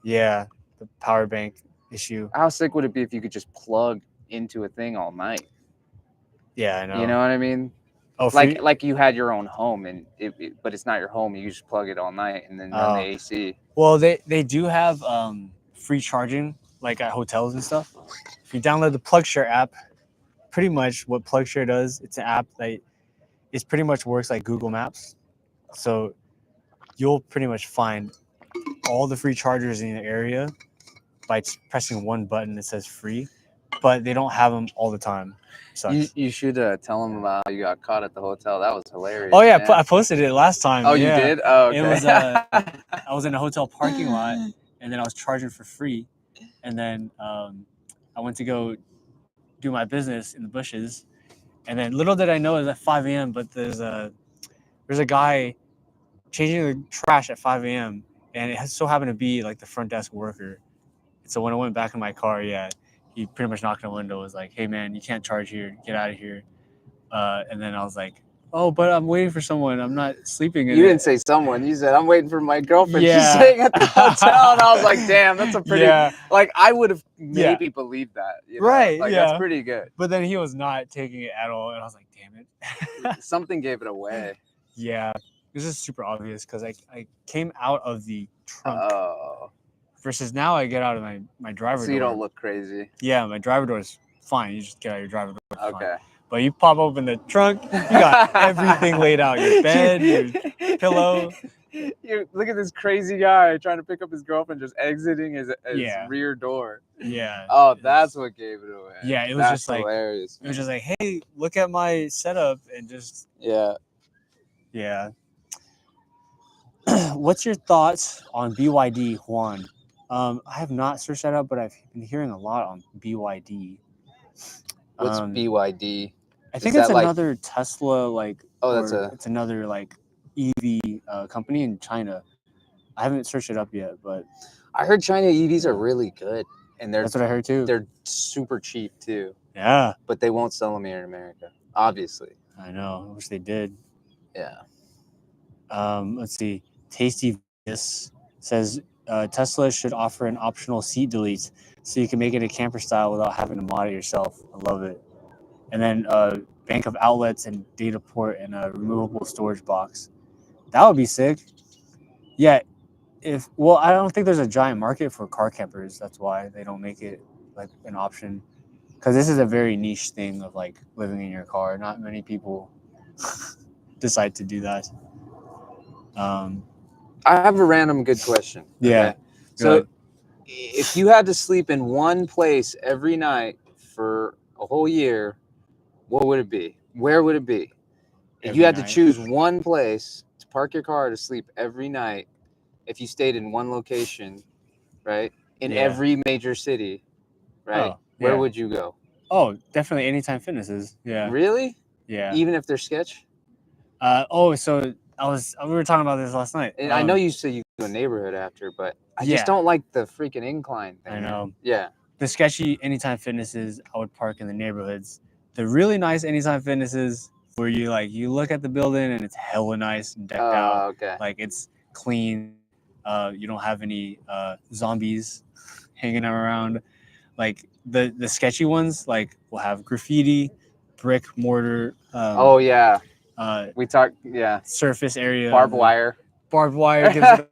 Yeah. The power bank issue. How sick would it be if you could just plug into a thing all night? Yeah, I know. You know what I mean? Oh, like you had your own home, but it's not your home. You just plug it all night and then run the AC. Well, they do have free charging like at hotels and stuff. If you download the PlugShare app, pretty much what PlugShare does, it's an app that it pretty much works like Google Maps. So you'll pretty much find all the free chargers in the area by pressing one button that says free, but they don't have them all the time. Sucks. You should tell them about how you got caught at the hotel. That was hilarious. Oh yeah, man. I posted it last time. Oh, yeah. you did? Oh, okay. It was I was in a hotel parking lot, and then I was charging for free, and then I went to go do my business in the bushes, and then little did I know it was at 5 a.m. But there's a guy changing the trash at 5 a.m. and it so happened to be like the front desk worker. So when I went back in my car, yeah, he pretty much knocked on the window, was like, "Hey man, you can't charge here. Get out of here." And then I was like, "Oh, but I'm waiting for someone. I'm not sleeping in You it." didn't say someone. You said, I'm waiting for my girlfriend. Yeah. She's staying at the hotel. And I was like, damn, that's a pretty, Yeah. like, I would have maybe believed that. You know? Right, Like, yeah. that's pretty good. But then he was not taking it at all, and I was like, "Damn it!" Something gave it away. Yeah, this is super obvious because I came out of the trunk Oh. versus now I get out of my driver So door. you don't look crazy. Yeah, my driver door is fine. You just get out of your driver door. It's Okay. fine. But you pop open the trunk, you got everything laid out. Your bed, your pillow. You look at this crazy guy trying to pick up his girlfriend, just exiting his Yeah. rear door. Yeah. Oh, It's- that's what gave it away. Yeah, it was That's just like hilarious. it was just like, "Hey, look at my setup," and just Yeah. yeah. What's your thoughts on BYD, Juan? I have not searched that up, but I've been hearing a lot on BYD. What's BYD? I think Is it's that like- another Tesla, like. Oh, that's or a- It's another like EV company in China. I haven't searched it up yet, but I heard China EVs are really good, and that's what I heard too. they're super cheap too. Yeah, But they won't sell them here in America, obviously. I know. I wish they did. Yeah. Let's see. Tasty Vegas says Tesla should offer an optional seat delete so you can make it a camper style without having to mod it yourself. I love it. And then bank of outlets and data port and a removable storage box. That would be sick. Yeah. I don't think there's a giant market for car campers. That's why they don't make it like an option. Because this is a very niche thing of like living in your car. Not many people decide to do that. I have a random good question. Yeah. So ahead. if you had to sleep in one place every night for a whole year, what would it be? Where would it be? If you Every had to night? choose one place to park your car to sleep every night, if you stayed in one location, right, in Yeah. every major city, right, Oh, where yeah. would you go? Oh, definitely Anytime Fitnesses. Yeah. Really? Yeah. Even if they're sketch? So we were talking about this last night. And I know you say you go to a neighborhood after, but I Yeah. just don't like the freaking incline thing. I know. Yeah. The sketchy Anytime Fitnesses, I would park in the neighborhoods. The really nice Anytime Fitnesses, where you look at the building and it's hella nice and decked out. Okay. Like it's clean. You don't have any zombies hanging around. Like the sketchy ones, like will have graffiti, brick, mortar. Oh yeah. We talked. Yeah. Surface area. Barbed wire. Barbed wire. Gives it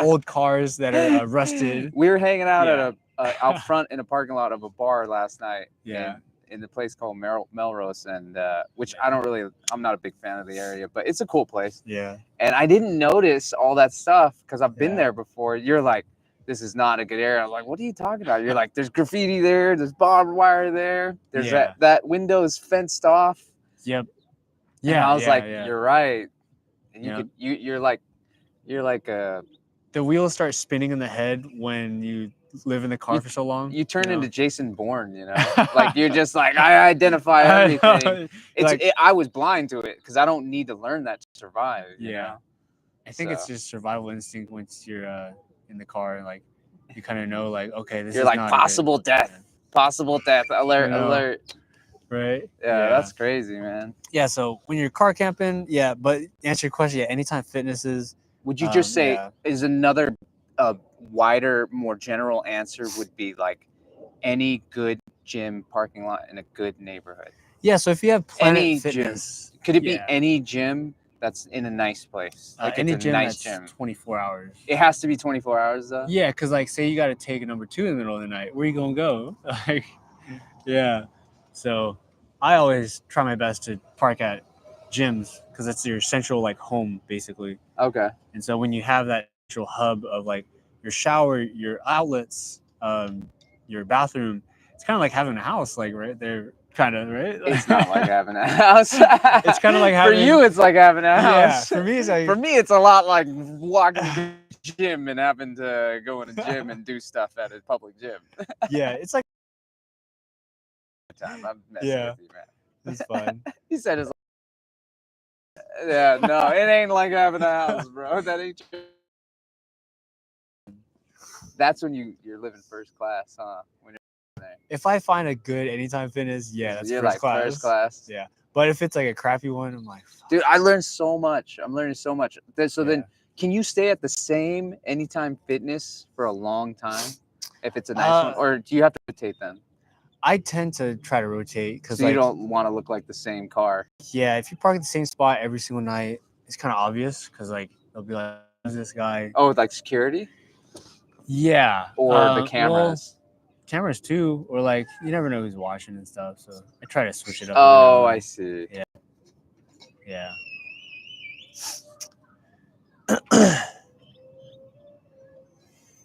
old cars that are rusted. We were hanging out Yeah. at out front in a parking lot of a bar last night. Yeah. In the place called Melrose, and which I'm not a big fan of the area, but it's a cool place. Yeah. And I didn't notice all that stuff because I've been Yeah. there before. You're like, this is not a good area. I'm like, what are you talking about? You're like, there's graffiti there, there's barbed wire there, there's Yeah. that window is fenced off. Yep. And Yeah. I was like, yeah. you're right. And Yeah. you're like The wheels start spinning in the head when you live in the car for so long. you turn know? into Jason Bourne, you know, like you're just like, I identify everything. I was blind to it because I don't need to learn that to survive. You Yeah. know? I think it's just survival instinct once you're in the car. Like you kind of know, like, okay, this You're is like not possible death, alert, know. alert. right? Yeah, that's crazy, man. Yeah. So when you're car camping, yeah. But answer your question, yeah. Anytime Fitnesses. Would you just say yeah. is another wider, more general answer would be like any good gym parking lot in a good neighborhood? Yeah. So if you have Planet Any gym. Fitness, Could it be yeah. any gym That's in a nice place. Like Any it's a gym nice that's gym. 24 hours. It has to be 24 hours though. Yeah, because like say you got to take a number 2 in the middle of the night, where you gonna go? Like, yeah. So I always try my best to park at gyms because that's your central like home basically. Okay. And so when you have that central hub of like your shower, your outlets, your bathroom, it's kind of like having a house, like right there, kind of right. It's not like having a house. It's kind of like having. For you, it's like having a Yeah, house. for me, it's like. For me, it's a lot like walking to the gym and having to go in a gym and do stuff at a public gym. Yeah, it's like. Time. I'm messing Yeah, with you, man. it's fun. He said it's like, yeah, no, it ain't like having a house, bro. That ain't true. That's when you're living first class, huh? When you're there. If I find a good Anytime Fitness, yeah, that's You're first like class. first class. Yeah, but if it's like a crappy one, I'm like, fuck. Dude, I learned so much. I'm learning so much. So then, Yeah. can you stay at the same Anytime Fitness for a long time if it's a nice one, or do you have to rotate them? I tend to try to rotate because So you don't want to look like the same car. Yeah, if you park at the same spot every single night, it's kind of obvious because like they'll be like, "Who's this guy?" Oh, like security Yeah, or the well, cameras. cameras too, or like you never know who's watching and stuff. So I try to switch it up. Oh, I see. Yeah.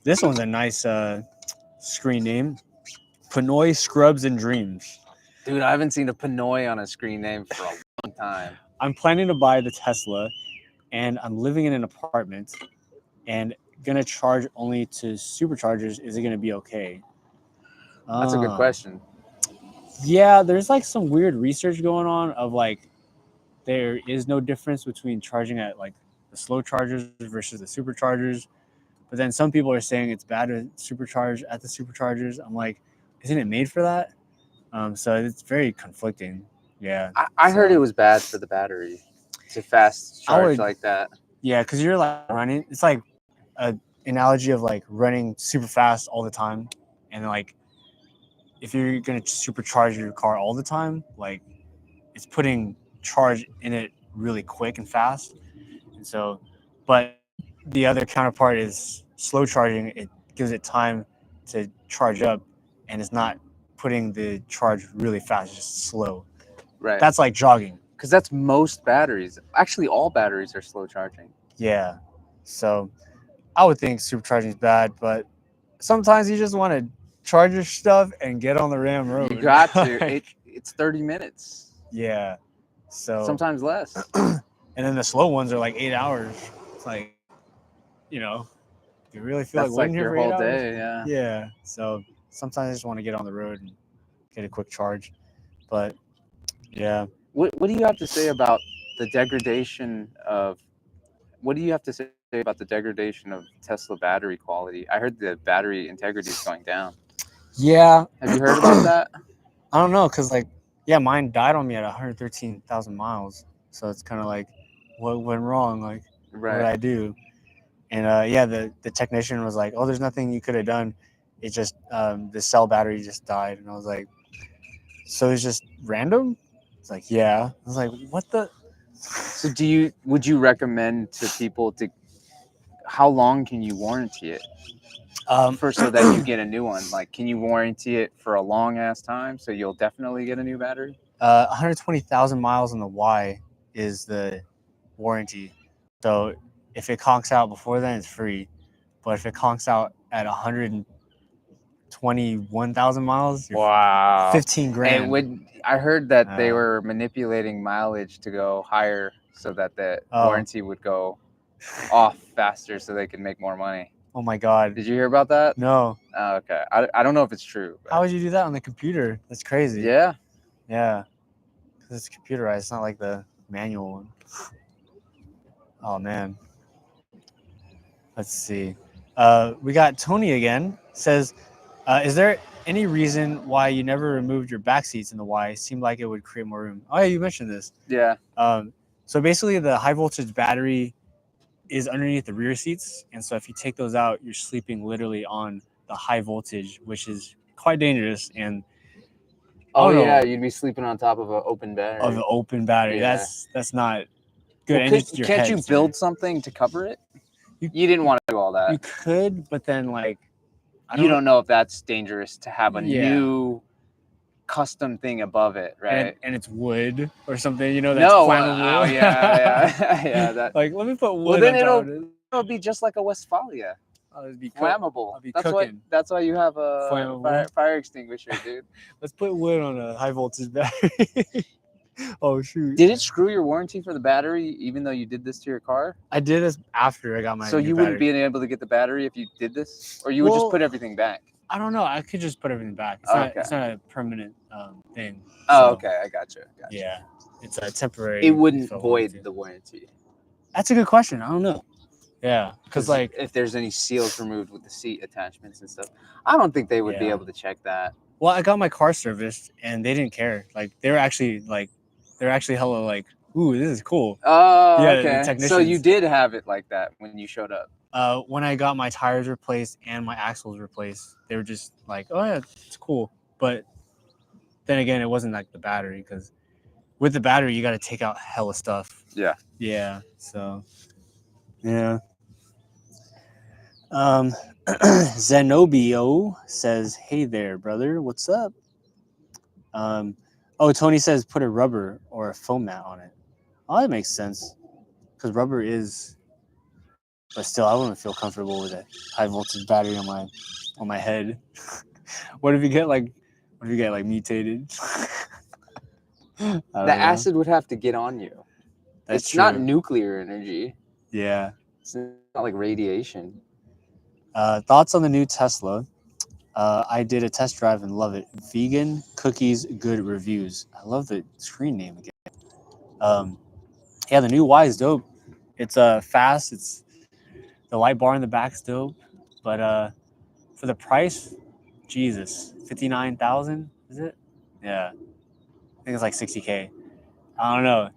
This one's a nice screen name. Pinoy Scrubs and Dreams. Dude, I haven't seen a Pinoy on a screen name for a long time. I'm planning to buy the Tesla, and I'm living in an apartment, and gonna charge only to superchargers. Is it gonna be okay? That's a good question. Yeah, there's like some weird research going on of like there is no difference between charging at like the slow chargers versus the superchargers. But then some people are saying it's bad to supercharge at the superchargers. I'm like, isn't it made for that? So it's very conflicting. Yeah. I heard it was bad for the battery to fast charge like that. Yeah, because you're like running. It's like an analogy of like running super fast all the time, and like if you're gonna supercharge your car all the time, like it's putting charge in it really quick and fast. And so, but the other counterpart is slow charging. It gives it time to charge up, and it's not putting the charge really fast, just slow. Right. That's like jogging. Because that's most batteries. Actually, all batteries are slow charging. Yeah. So I would think supercharging is bad, but sometimes you just want to charge your stuff and get on the Ram road. You got to. It's 30 minutes. Yeah. So sometimes less. And then the slow ones are like 8 hours. It's like, you know, you really feel that's like waiting here your for 8 whole hours? day. Yeah. Yeah. So sometimes I just want to get on the road and get a quick charge. But yeah. What do you have to say about the degradation of? What do you have to say about the degradation of Tesla battery quality? I heard the battery integrity is going down. Yeah. Have you heard about that? I don't know, because like, yeah, mine died on me at 113,000 miles. So it's kind of like, what went wrong? Like, Right. what did I do? And yeah, the technician was like, oh, there's nothing you could have done. It just, the cell battery just died. And I was like, so it's just random? It's like, yeah. I was like, what the? So would you recommend to people to, how long can you warranty it? So that you get a new one, like, can you warranty it for a long ass time so you'll definitely get a new battery? 120,000 miles on the Y is the warranty. So if it conks out before then, it's free. But if it conks out at 121,000 miles, wow, 15 grand. And I heard that they were manipulating mileage to go higher so that the warranty would go off faster so they could make more money. Oh my God. Did you hear about that? No. Oh, okay. I don't know if it's true. How would you do that on the computer? That's crazy. Yeah. Yeah. Because it's computerized. It's not like the manual one. Oh, man. Let's see. We got Tony again. Says, is there any reason why you never removed your back seats in the Y? It seemed like it would create more room. Oh, yeah, you mentioned this. Yeah. So basically, the high voltage battery is underneath the rear seats, and so if you take those out, you're sleeping literally on the high voltage, which is quite dangerous. And yeah, you'd be sleeping on top of an open battery. Of an open battery. Yeah. That's not good. Well, And it's your can't head, you so build something to cover it? You- You didn't want to do all that. you could, but then like You don't know if that's dangerous to have a Yeah. new custom thing above it, right? and it's wood or something, you know, that's No, flammable. oh, yeah, yeah. That. Like, let me put wood Well, then on top of it. it'll be just like a Westphalia, I'll be flammable. I'll be That's cooking. why you have a Flammable. fire extinguisher, dude. Let's put wood on a high voltage battery. Oh shoot! Did it screw your warranty for the battery, even though you did this to your car? I did this after I got my. So new you wouldn't battery. be able to get the battery if you did this, or you would just Well, put everything back. I don't know. I could just put everything back. It's Okay. not a permanent thing. Oh, So, okay, I gotcha. Yeah, it's a temporary. It wouldn't fill void warranty. the warranty. That's a good question. I don't know. Yeah, because like if there's any seals removed with the seat attachments and stuff, I don't think they would be Yeah. able to check that. well, I got my car serviced and they didn't care. Like they're actually hella like, ooh, this is cool. Oh, Yeah, the okay. So technicians. you did have it like that when you showed up. When I got my tires replaced and my axles replaced, they were just like, oh yeah, it's cool. But then again, it wasn't like the battery, because with the battery you got to take out hella stuff. Yeah. Yeah. So yeah. Zenobio says, "Hey there, brother. What's up?" Oh, Tony says put a rubber or a foam mat on it. Oh, that makes sense, because rubber is. But still, I wouldn't feel comfortable with a high voltage battery on my head. What if you get like mutated? The acid would have to get on you. That's it's true. not nuclear energy. Yeah. It's not like radiation. Thoughts on the new Tesla? I did a test drive and love it. Vegan cookies, good reviews. I love the screen name again. Yeah, the new Y is dope. It's fast. It's the light bar in the back's dope. But for the price, Jesus, 59,000 is it? Yeah, I think it's like 60K. I don't know.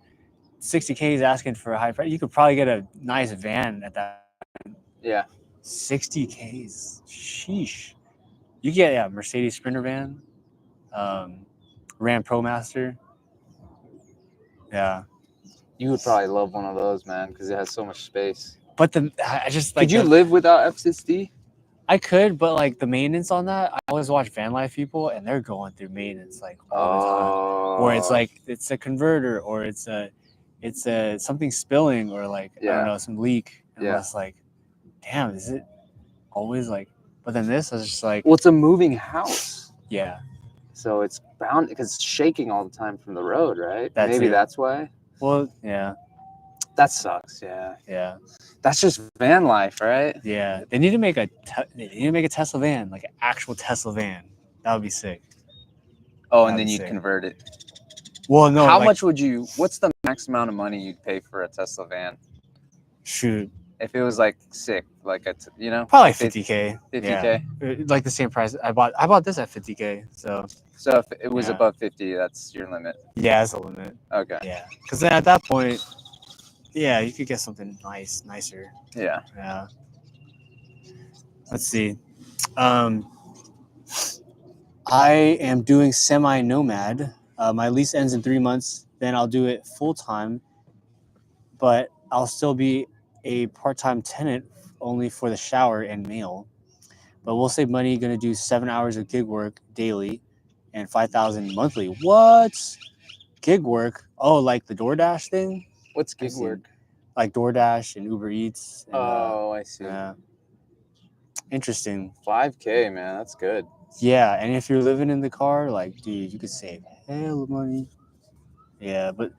60K is asking for a high price. You could probably get a nice van at that. Yeah. 60K is sheesh. You get a Mercedes Sprinter van, Ram ProMaster. Yeah. You would probably love one of those, man, because it has so much space. But I just like. Could you live without F60? I could, but like the maintenance on that, I always watch van life people, and they're going through maintenance like all the time. Or it's like it's a converter, or it's something spilling, or like I don't know, some leak. And I was like, damn, is it always like? But then this is just like, well, it's a moving house. Yeah. So it's bound because it's shaking all the time from the road, right? That's Maybe it. that's why. Well, yeah. That sucks. Yeah. Yeah. That's just van life, right? Yeah. They need to make a Tesla van, like an actual Tesla van. That would be sick. Oh, and then you'd convert it. Well, no. How much would you? What's the max amount of money you'd pay for a Tesla van? Shoot. If it was like sick, like probably 50K. 50K. Yeah. Like the same price. I bought this at 50K. So if it was above 50, that's your limit. Yeah, that's the limit. Okay. Yeah, because then at that point, yeah, you could get something nicer. Yeah. Yeah. Let's see. I am doing semi-nomad. My lease ends in 3 months. Then I'll do it full time, but I'll still be a part-time tenant only for the shower and mail. But we'll save money. Going to do 7 hours of gig work daily, and 5,000 monthly. What? Gig work? Oh, like the DoorDash thing? What's gig work? Like DoorDash and Uber Eats. And, I see. Yeah. Interesting. 5K, man, that's good. Yeah, and if you're living in the car, like, dude, you could save hell of money. Yeah, but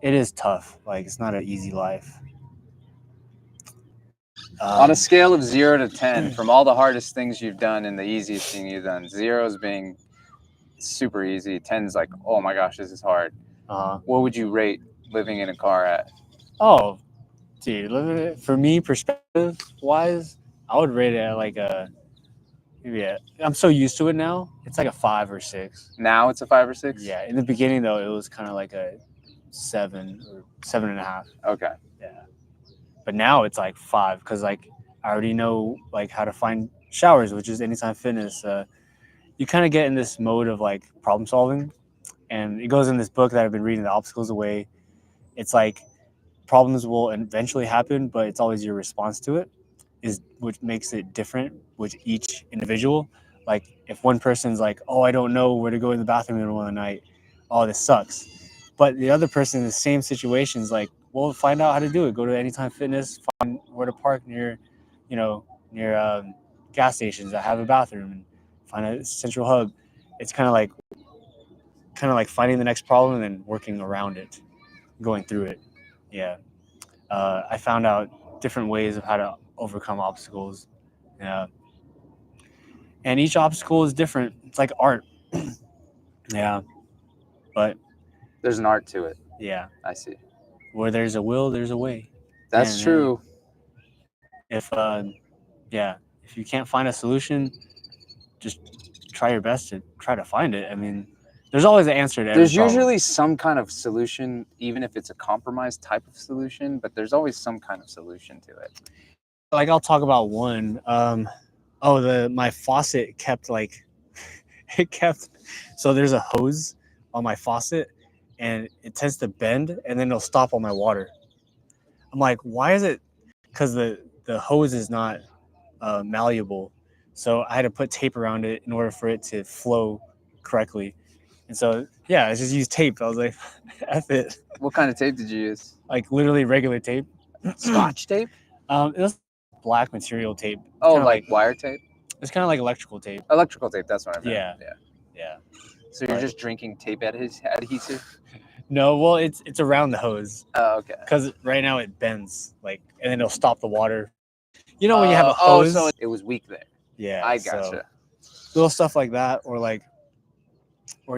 it is tough. Like, it's not an easy life. On a scale of 0 to 10, from all the hardest things you've done and the easiest thing you've done, 0 is being super easy. 10 is like, oh my gosh, this is hard. What would you rate living in a car at? Oh, dude, for me, perspective wise, I would rate it at like I'm so used to it now. It's like a 5 or 6. Now it's a 5 or 6? Yeah. In the beginning, though, it was kind of like a 7 or 7.5. Okay. Yeah. But now it's like 5, because like I already know like how to find showers, which is Anytime Fitness. You kind of get in this mode of like problem solving, and it goes in this book that I've been reading, The Obstacles Away. It's like problems will eventually happen, but it's always your response to it is which makes it different with each individual. Like if one person's like, oh, I don't know where to go in the bathroom in the middle of the night, oh, this sucks. But the other person in the same situation is like, well, find out how to do it. Go to Anytime Fitness, find where to park near, near gas stations that have a bathroom, and find a central hub. It's kind of like finding the next problem and then working around it, going through it. Yeah. I found out different ways of how to overcome obstacles. Yeah. And each obstacle is different. It's like art. Yeah. But There's an art to it. yeah, I see. where there's a will, there's a way. That's And true. if if you can't find a solution, just try your best to try to find it. I mean, there's always an answer to every There's problem. usually some kind of solution, even if it's a compromised type of solution, but there's always some kind of solution to it. Like I'll talk about one. My faucet kept so there's a hose on my faucet and it tends to bend and then it'll stop all my water. I'm like, why is it? Because the hose is not malleable, so I had to put tape around it in order for it to flow correctly. And so yeah, I just used tape. I was like, F it. What kind of tape did you use? Like literally regular tape. Scotch tape? It was black material tape. Oh, Kinda like wire tape? It's kind of like electrical tape. Electrical tape, that's what I meant. Yeah. Yeah. Yeah. So you're just drinking tape adhesive? No, well, it's around the hose Oh, okay. because right now it bends, like, and then it'll stop the water. You know when you have a hose? Oh, so it was weak there. Yeah, I so gotcha. little stuff like that, or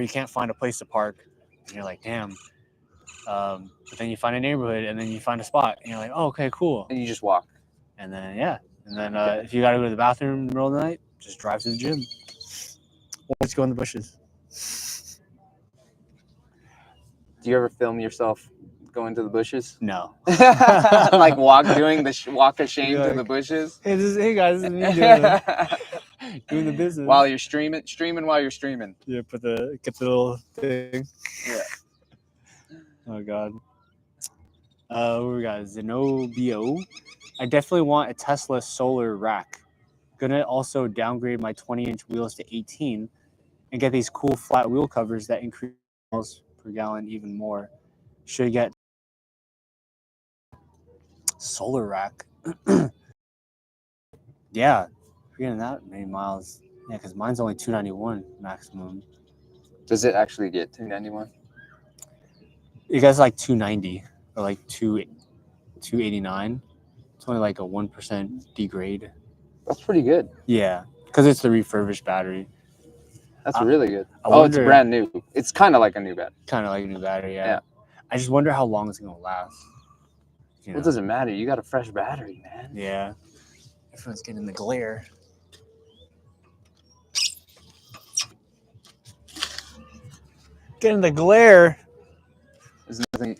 you can't find a place to park, and you're like, damn. But then you find a neighborhood, and then you find a spot, and you're like, oh, okay, cool. And you just walk. And then if you gotta go to the bathroom in the middle of the night, just drive to the gym, or just go in the bushes. Do you ever film yourself going to the bushes? No. Like doing the walk of shame You're to the bushes? Hey guys, this is me doing the business. While you're streaming while you're streaming. Yeah, get the little thing. Yeah. Oh god. What we got? Zenobio. I definitely want a Tesla solar rack. Gonna also downgrade my 20-inch wheels to 18 and get these cool flat wheel covers that increase miles per gallon even more. Should get solar rack. Yeah, if you're getting that many miles. Yeah, because mine's only 291 maximum. Does it actually get 291? It gets like 290 or like 289. It's only like a 1% degrade. That's pretty good. Yeah, because it's the refurbished battery. That's really good. I It's brand new. It's kind of like a new battery. Kind of like a new battery, yeah. Yeah. I just wonder how long it's going to last. What does it matter? You got a fresh battery, man. Yeah. Everyone's getting the glare. Getting the glare. There's nothing.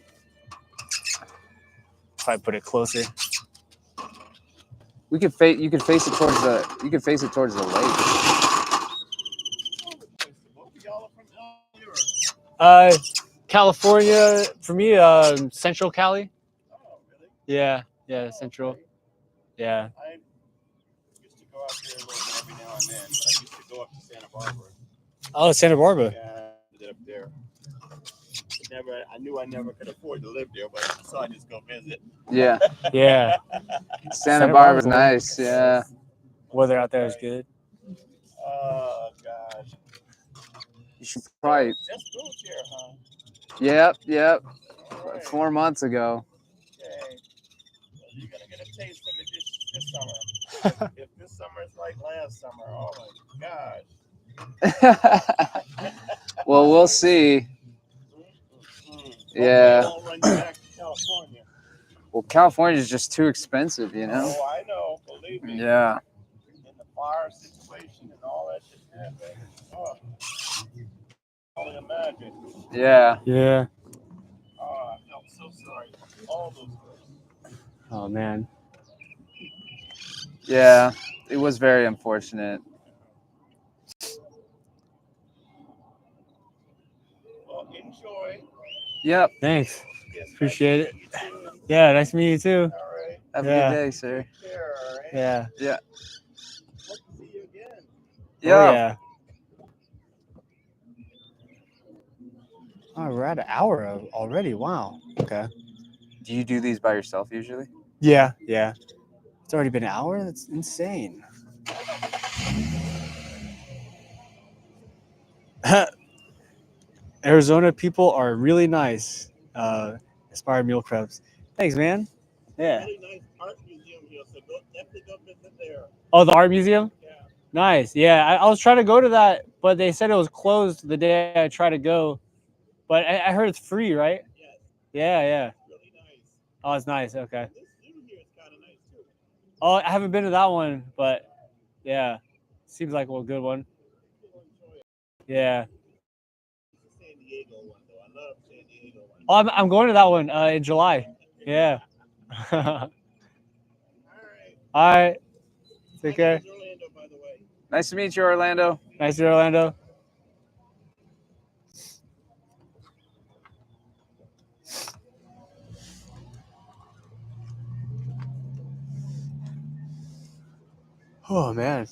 If I put it closer. You could face it towards the. You could face it towards the lake. California for me. Central Cali. Oh, really? Yeah, Central. Yeah. I used to go out there a little bit every now and then, but I used to go up to Santa Barbara. Oh, Santa Barbara. Yeah, I lived up there. I knew I never could afford to live there, but so I just go visit. Yeah. Yeah. Santa Barbara's nice. Yeah. Weather out there is good. Oh gosh. You should probably. Just moved here, huh? Yep. Right. 4 months ago. Okay. Well, you're gonna get a taste of it this summer. If this summer is like last summer, oh my gosh. Well, we'll see. Yeah. Don't run you back to California. Well, California is just too expensive, you know. Oh, I know. Believe me. Yeah. In the fire situation and all that shit happened. Oh. Only imagine. Yeah. Yeah. Oh, I felt so sorry. All those things. Oh man. Yeah. It was very unfortunate. Well, enjoy. Yep. Thanks. Yes, Appreciate it. you too. Yeah, nice to meet you too. All right. Have a Yeah. good day, sir. Take care. All right. Yeah. Yeah. Hope to see you again. Oh yeah. Oh, we're at an hour already. Wow. Okay. Do you do these by yourself usually? Yeah. Yeah. It's already been an hour. That's insane. Arizona people are really nice. Inspired meal preps. Thanks, man. Yeah. Really nice art museum here, so definitely go visit there. Oh, the art museum. Yeah. Nice. Yeah, I was trying to go to that, but they said it was closed the day I tried to go. But I heard it's free, right? Yes. Yeah. Yeah. Really nice. Oh, it's nice. Okay. And this zoo here is kind of nice too. Oh, I haven't been to that one, but yeah, seems like a good one. You'll enjoy it. Yeah. It's the San Diego one though. I love San Diego one. Oh, I'm going to that one in July. Yeah. All All right. right. My Take care. name is Orlando, by the way. Nice to meet you, Orlando. Nice to meet you, Orlando. Oh man.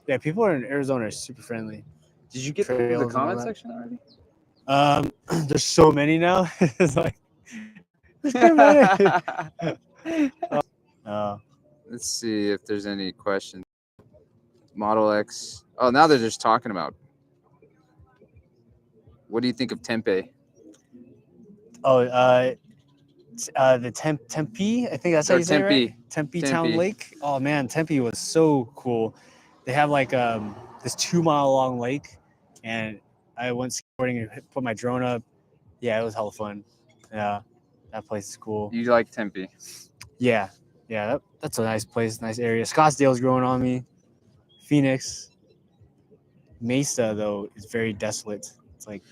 Yeah, people in Arizona are super friendly. Did you get through the Trails and all comment that. section already? There's so many now. It's like there's too many. Let's see if there's any questions. Model X. Oh, now they're just talking about. What do you think of Tempe? The Tempe, I think that's how Or you say it, right? Tempe. Town Tempe. Lake. Oh man, Tempe was so cool. They have like this 2 mile long lake, and I went skateboarding and put my drone up. Yeah, it was hella fun. Yeah, that place is cool. You like Tempe? Yeah, that's a nice place, nice area. Scottsdale's growing on me. Phoenix, Mesa though is very desolate. It's like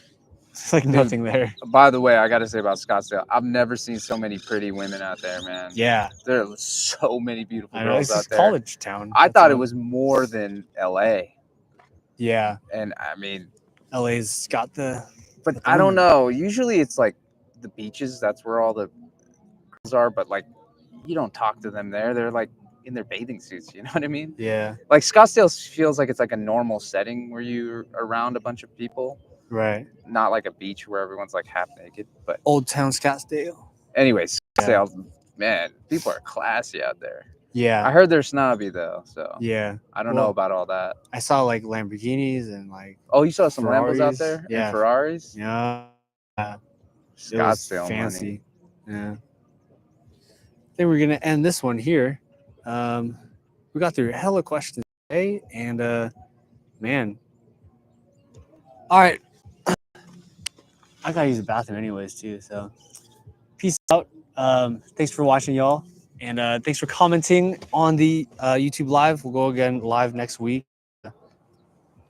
nothing there. By the way, I got to say about Scottsdale, I've never seen so many pretty women out there, man. Yeah, There are so many beautiful I know. girls It's out just there. college town. I That's thought it all. was more than LA. Yeah, And I mean, LA's got the. but I don't know. Usually it's like the beaches, that's where all the girls are, but like you don't talk to them there. They're like in their bathing suits, you know what I mean? Yeah, Like Scottsdale feels like it's like a normal setting where you're around a bunch of people, right. not like a beach where everyone's like half naked. But Old Town Scottsdale. anyways, Scottsdale, man, people are classy out there. Yeah, I heard they're snobby though, so yeah. I don't know about all that. I saw like Lamborghinis and like Oh, you saw some Lambos out Ferraris. there? Yeah. And Ferraris? yeah. It was Scottsdale fancy. money. Yeah. I think we're gonna end this one here. We got through hella questions today, and man. All right. I gotta use the bathroom anyways too. So peace out. Thanks for watching, y'all, and thanks for commenting on the YouTube live. We'll go again live next week. You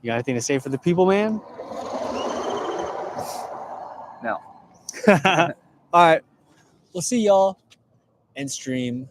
got anything to say for the people, man? No. All right. We'll see y'all and stream.